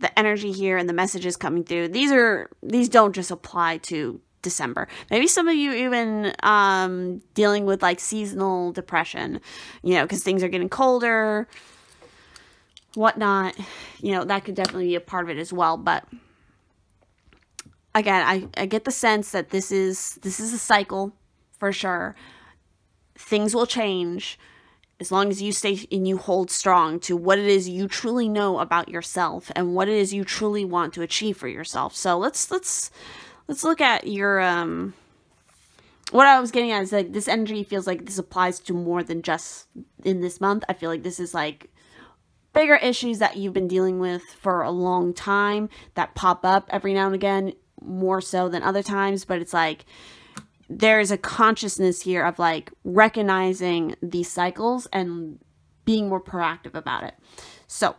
the energy here and the messages coming through, these don't just apply to December. Maybe some of you even dealing with like seasonal depression, you know, because things are getting colder, whatnot, you know, that could definitely be a part of it as well. But again, I get the sense that this is a cycle for sure. Things will change as long as you stay and you hold strong to what it is you truly know about yourself and what it is you truly want to achieve for yourself. So let's look at your what I was getting at is like this energy feels like this applies to more than just in this month. I feel like this is like bigger issues that you've been dealing with for a long time that pop up every now and again, more so than other times. But it's like there's a consciousness here of like recognizing these cycles and being more proactive about it. So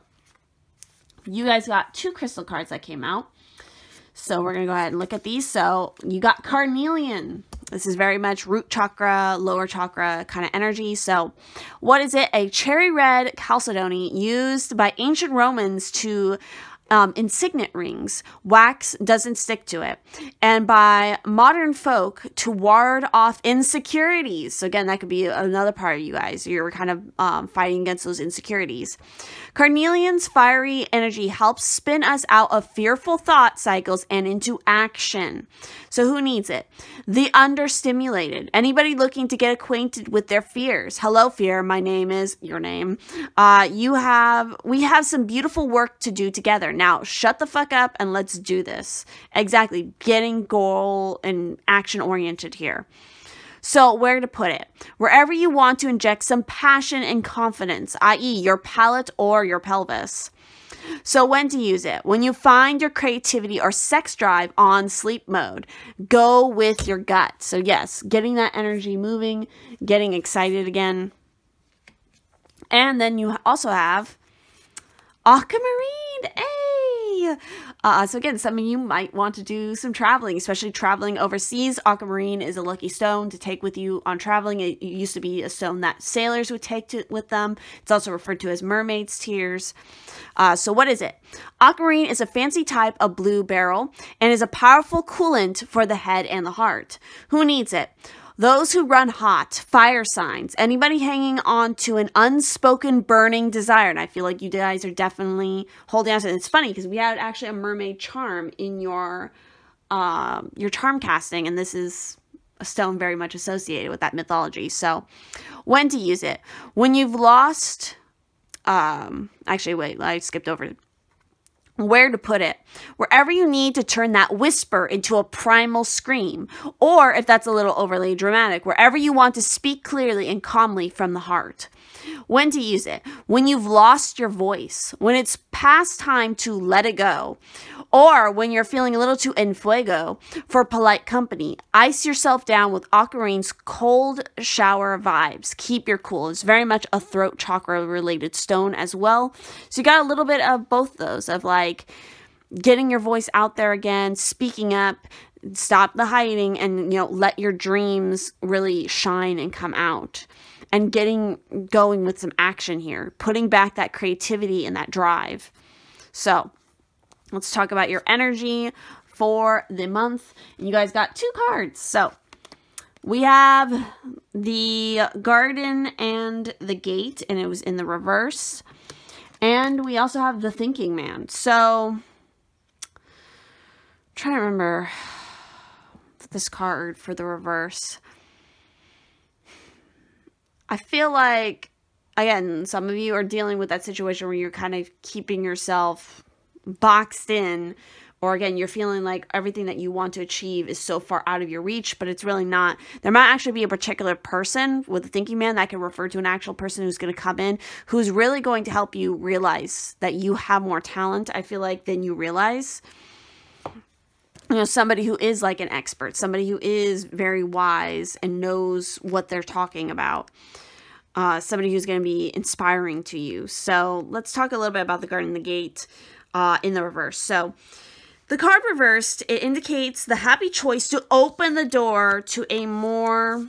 you guys got 2 crystal cards that came out. So we're going to go ahead and look at these. So you got Carnelian. This is very much root chakra, lower chakra kind of energy. So what is it? A cherry red chalcedony used by ancient Romans to in signet rings. Wax doesn't stick to it. And by modern folk to ward off insecurities. So again, that could be another part of you guys. You're kind of fighting against those insecurities. Carnelian's fiery energy helps spin us out of fearful thought cycles and into action. So who needs it? The understimulated. Anybody looking to get acquainted with their fears. Hello, fear. My name is your name. We have some beautiful work to do together. Now, shut the fuck up and let's do this. Exactly. Getting goal and action oriented here. So where to put it? Wherever you want to inject some passion and confidence, i.e. your palate or your pelvis. So when to use it? When you find your creativity or sex drive on sleep mode, go with your gut. So yes, getting that energy moving, getting excited again. And then you also have Aquamarine. Hey! So again, some of you might want to do some traveling, especially traveling overseas. Aquamarine is a lucky stone to take with you on traveling. It used to be a stone that sailors would take with them. It's also referred to as mermaid's tears. So what is it? Aquamarine is a fancy type of blue beryl and is a powerful coolant for the head and the heart. Who needs it? Those who run hot, fire signs, anybody hanging on to an unspoken burning desire. And I feel like you guys are definitely holding on to it. It's funny because we had actually a mermaid charm in your charm casting, and this is a stone very much associated with that mythology. So when to use it? When you've lost, actually, wait, I skipped over where to put it. Wherever you need to turn that whisper into a primal scream, or if that's a little overly dramatic, wherever you want to speak clearly and calmly from the heart. When to use it? When you've lost your voice, when it's past time to let it go, or when you're feeling a little too en fuego for polite company. Ice yourself down with Aquamarine's cold shower vibes. Keep your cool. It's very much a throat chakra related stone as well. So you got a little bit of both those, of like getting your voice out there again, speaking up, stop the hiding, and let your dreams really shine and come out. And going with some action here, putting back that creativity and that drive. So let's talk about your energy for the month. And you guys got 2 cards. So we have the Garden and the Gate, and it was in the reverse. And we also have the Thinking Man. So I'm trying to remember this card for the reverse. I feel like, again, some of you are dealing with that situation where you're kind of keeping yourself boxed in, or again, you're feeling like everything that you want to achieve is so far out of your reach, but it's really not. There might actually be a particular person with the Thinking Man that can refer to an actual person who's going to come in, who's really going to help you realize that you have more talent, I feel like, than you realize. Somebody who is like an expert, somebody who is very wise and knows what they're talking about. Somebody who's going to be inspiring to you. So let's talk a little bit about the Garden and the Gate in the reverse. So the card reversed, it indicates the happy choice to open the door to a more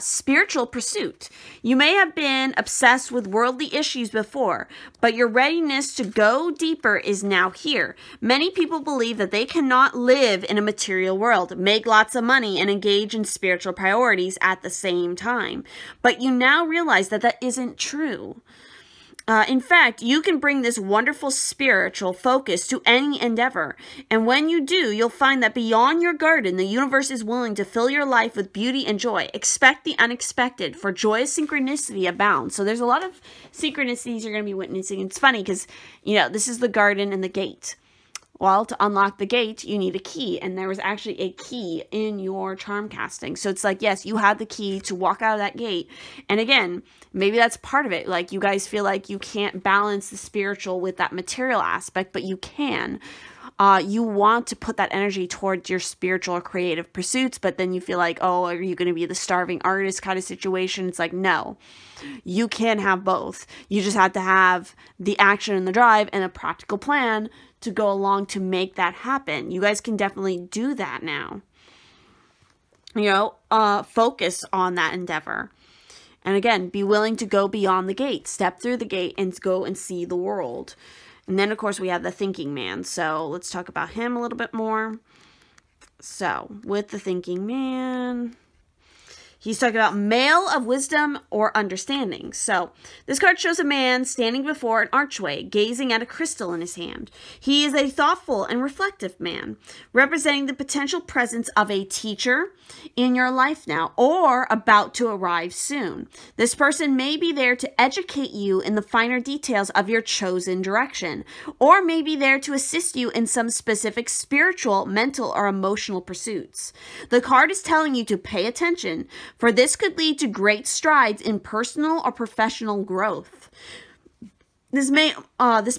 spiritual pursuit. You may have been obsessed with worldly issues before, but your readiness to go deeper is now here. Many people believe that they cannot live in a material world, make lots of money, and engage in spiritual priorities at the same time. But you now realize that that isn't true. In fact, you can bring this wonderful spiritual focus to any endeavor. And when you do, you'll find that beyond your garden, the universe is willing to fill your life with beauty and joy. Expect the unexpected, for joyous synchronicity abounds. So there's a lot of synchronicities you're going to be witnessing. It's funny because, this is the Garden and the Gate. Well, to unlock the gate, you need a key, and there was actually a key in your charm casting. So it's like, yes, you had the key to walk out of that gate. And again, maybe that's part of it. Like, you guys feel like you can't balance the spiritual with that material aspect, but you can. You want to put that energy towards your spiritual or creative pursuits, but then you feel like, oh, are you going to be the starving artist kind of situation? It's like, no, you can have both. You just have to have the action and the drive and a practical plan to go along to make that happen. You guys can definitely do that now. Focus on that endeavor. And again, be willing to go beyond the gate. Step through the gate and go and see the world. And then, of course, we have the Thinking Man. So let's talk about him a little bit more. So with the Thinking Man, he's talking about male of wisdom or understanding. So this card shows a man standing before an archway, gazing at a crystal in his hand. He is a thoughtful and reflective man, representing the potential presence of a teacher in your life now, or about to arrive soon. This person may be there to educate you in the finer details of your chosen direction, or may be there to assist you in some specific spiritual, mental, or emotional pursuits. The card is telling you to pay attention, for this could lead to great strides in personal or professional growth. This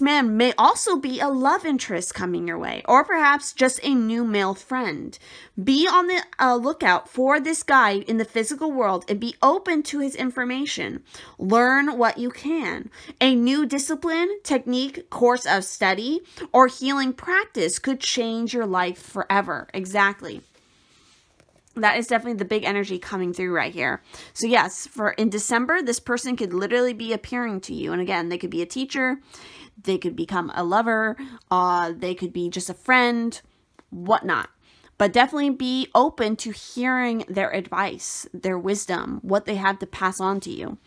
man may also be a love interest coming your way, or perhaps just a new male friend. Be on the lookout for this guy in the physical world and be open to his information. Learn what you can. A new discipline, technique, course of study, or healing practice could change your life forever. Exactly. That is definitely the big energy coming through right here. So yes, for in December, this person could literally be appearing to you. And again, they could be a teacher, they could become a lover, they could be just a friend, whatnot. But definitely be open to hearing their advice, their wisdom, what they have to pass on to you.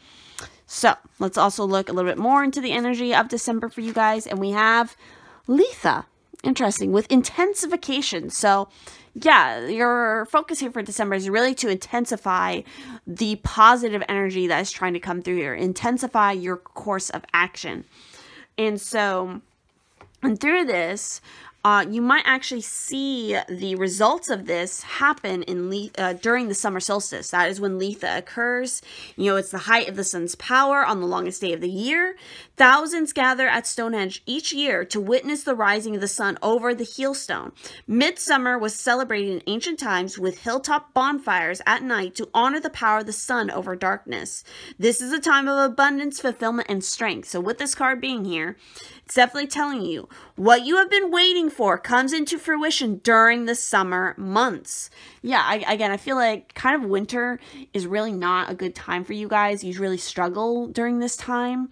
So let's also look a little bit more into the energy of December for you guys. And we have Litha. Interesting, with intensification. So yeah, your focus here for December is really to intensify the positive energy that is trying to come through here. Intensify your course of action. And so, and through this, you might actually see the results of this happen in during the summer solstice. That is when Litha occurs. You know, it's the height of the sun's power on the longest day of the year. Thousands gather at Stonehenge each year to witness the rising of the sun over the Heelstone. Midsummer was celebrated in ancient times with hilltop bonfires at night to honor the power of the sun over darkness. This is a time of abundance, fulfillment, and strength. So with this card being here, it's definitely telling you what you have been waiting for comes into fruition during the summer months. Yeah, I feel like kind of winter is really not a good time for you guys. You really struggle during this time.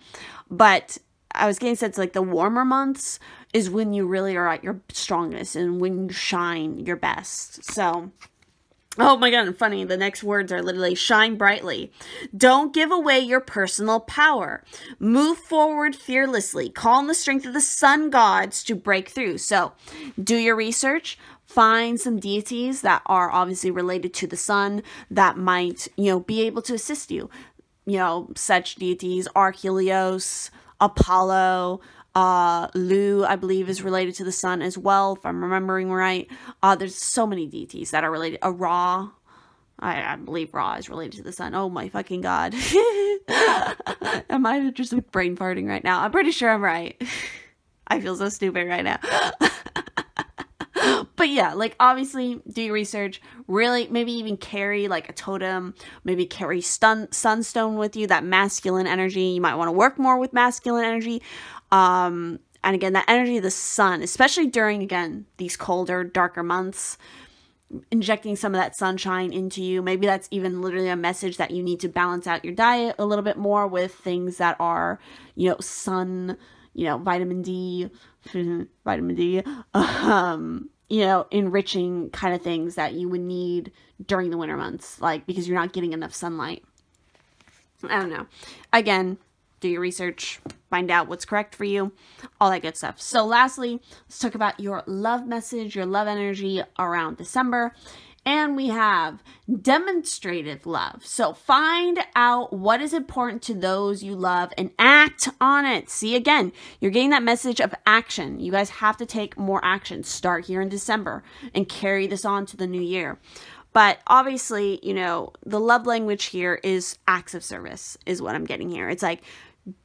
But I was getting sense like the warmer months is when you really are at your strongest and when you shine your best. So, oh my God, funny. The next words are literally shine brightly. Don't give away your personal power. Move forward fearlessly. Call on the strength of the sun gods to break through. So do your research. Find some deities that are obviously related to the sun that might, you know, be able to assist you. You know, such deities are Helios, Apollo, Lu, I believe, is related to the sun as well, if I'm remembering right. There's so many deities that are related. Ra, I believe Ra is related to the sun. Oh my fucking God. Am I just brain farting right now? I'm pretty sure I'm right. I feel so stupid right now. But yeah, like obviously do your research, really maybe even carry like a totem, maybe carry sunstone with you, that masculine energy. You might want to work more with masculine energy. And again, that energy of the sun, especially during, again, these colder, darker months, injecting some of that sunshine into you. Maybe that's even literally a message that you need to balance out your diet a little bit more with things that are, you know, sun, you know, vitamin D, you know, enriching kind of things that you would need during the winter months, like because you're not getting enough sunlight. I don't know. Again, do your research, find out what's correct for you, all that good stuff. So lastly, let's talk about your love message, your love energy around December. And we have demonstrative love. So find out what is important to those you love and act on it. See, again, you're getting that message of action. You guys have to take more action. Start here in December and carry this on to the new year. But obviously, you know, the love language here is acts of service is what I'm getting here. It's like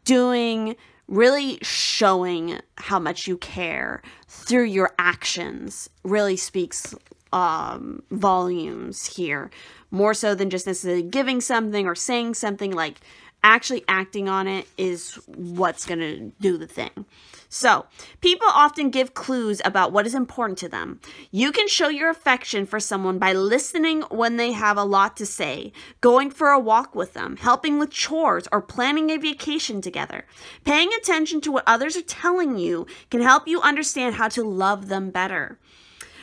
doing, really showing how much you care through your actions really speaks volumes here, more so than just necessarily giving something or saying something. Like actually acting on it is what's gonna do the thing. So people often give clues about what is important to them. You can show your affection for someone by listening when they have a lot to say, going for a walk with them, helping with chores, or planning a vacation together. Paying attention to what others are telling you can help you understand how to love them better.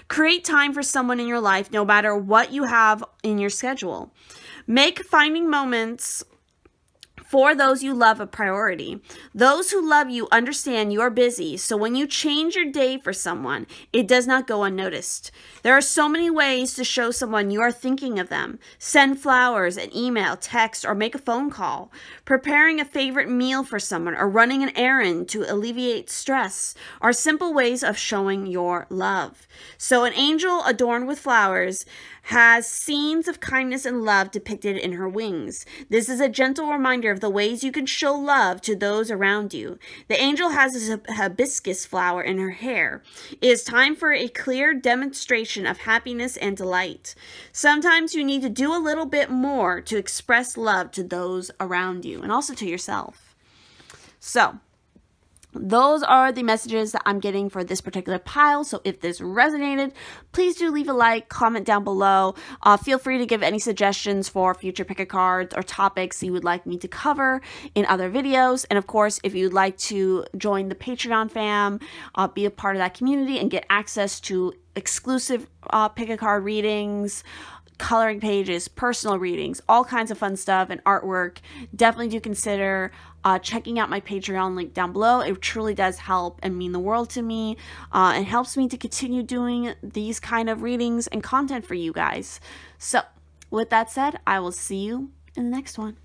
Create time for someone in your life, no matter what you have in your schedule. Make finding moments for those you love a priority. Those who love you understand you're busy, so when you change your day for someone, it does not go unnoticed. There are so many ways to show someone you are thinking of them. Send flowers, an email, text, or make a phone call. Preparing a favorite meal for someone or running an errand to alleviate stress are simple ways of showing your love. So an angel adorned with flowers has scenes of kindness and love depicted in her wings. This is a gentle reminder of of the ways you can show love to those around you. The angel has a hibiscus flower in her hair. It is time for a clear demonstration of happiness and delight. Sometimes you need to do a little bit more to express love to those around you and also to yourself. So, those are the messages that I'm getting for this particular pile. So if this resonated, please do leave a like, comment down below. Feel free to give any suggestions for future pick-a-cards or topics you would like me to cover in other videos. And of course, if you'd like to join the Patreon fam, be a part of that community and get access to exclusive pick-a-card readings, coloring pages, personal readings, all kinds of fun stuff and artwork, definitely do consider checking out my Patreon link down below. It truly does help and mean the world to me. It helps me to continue doing these kind of readings and content for you guys. So with that said, I will see you in the next one.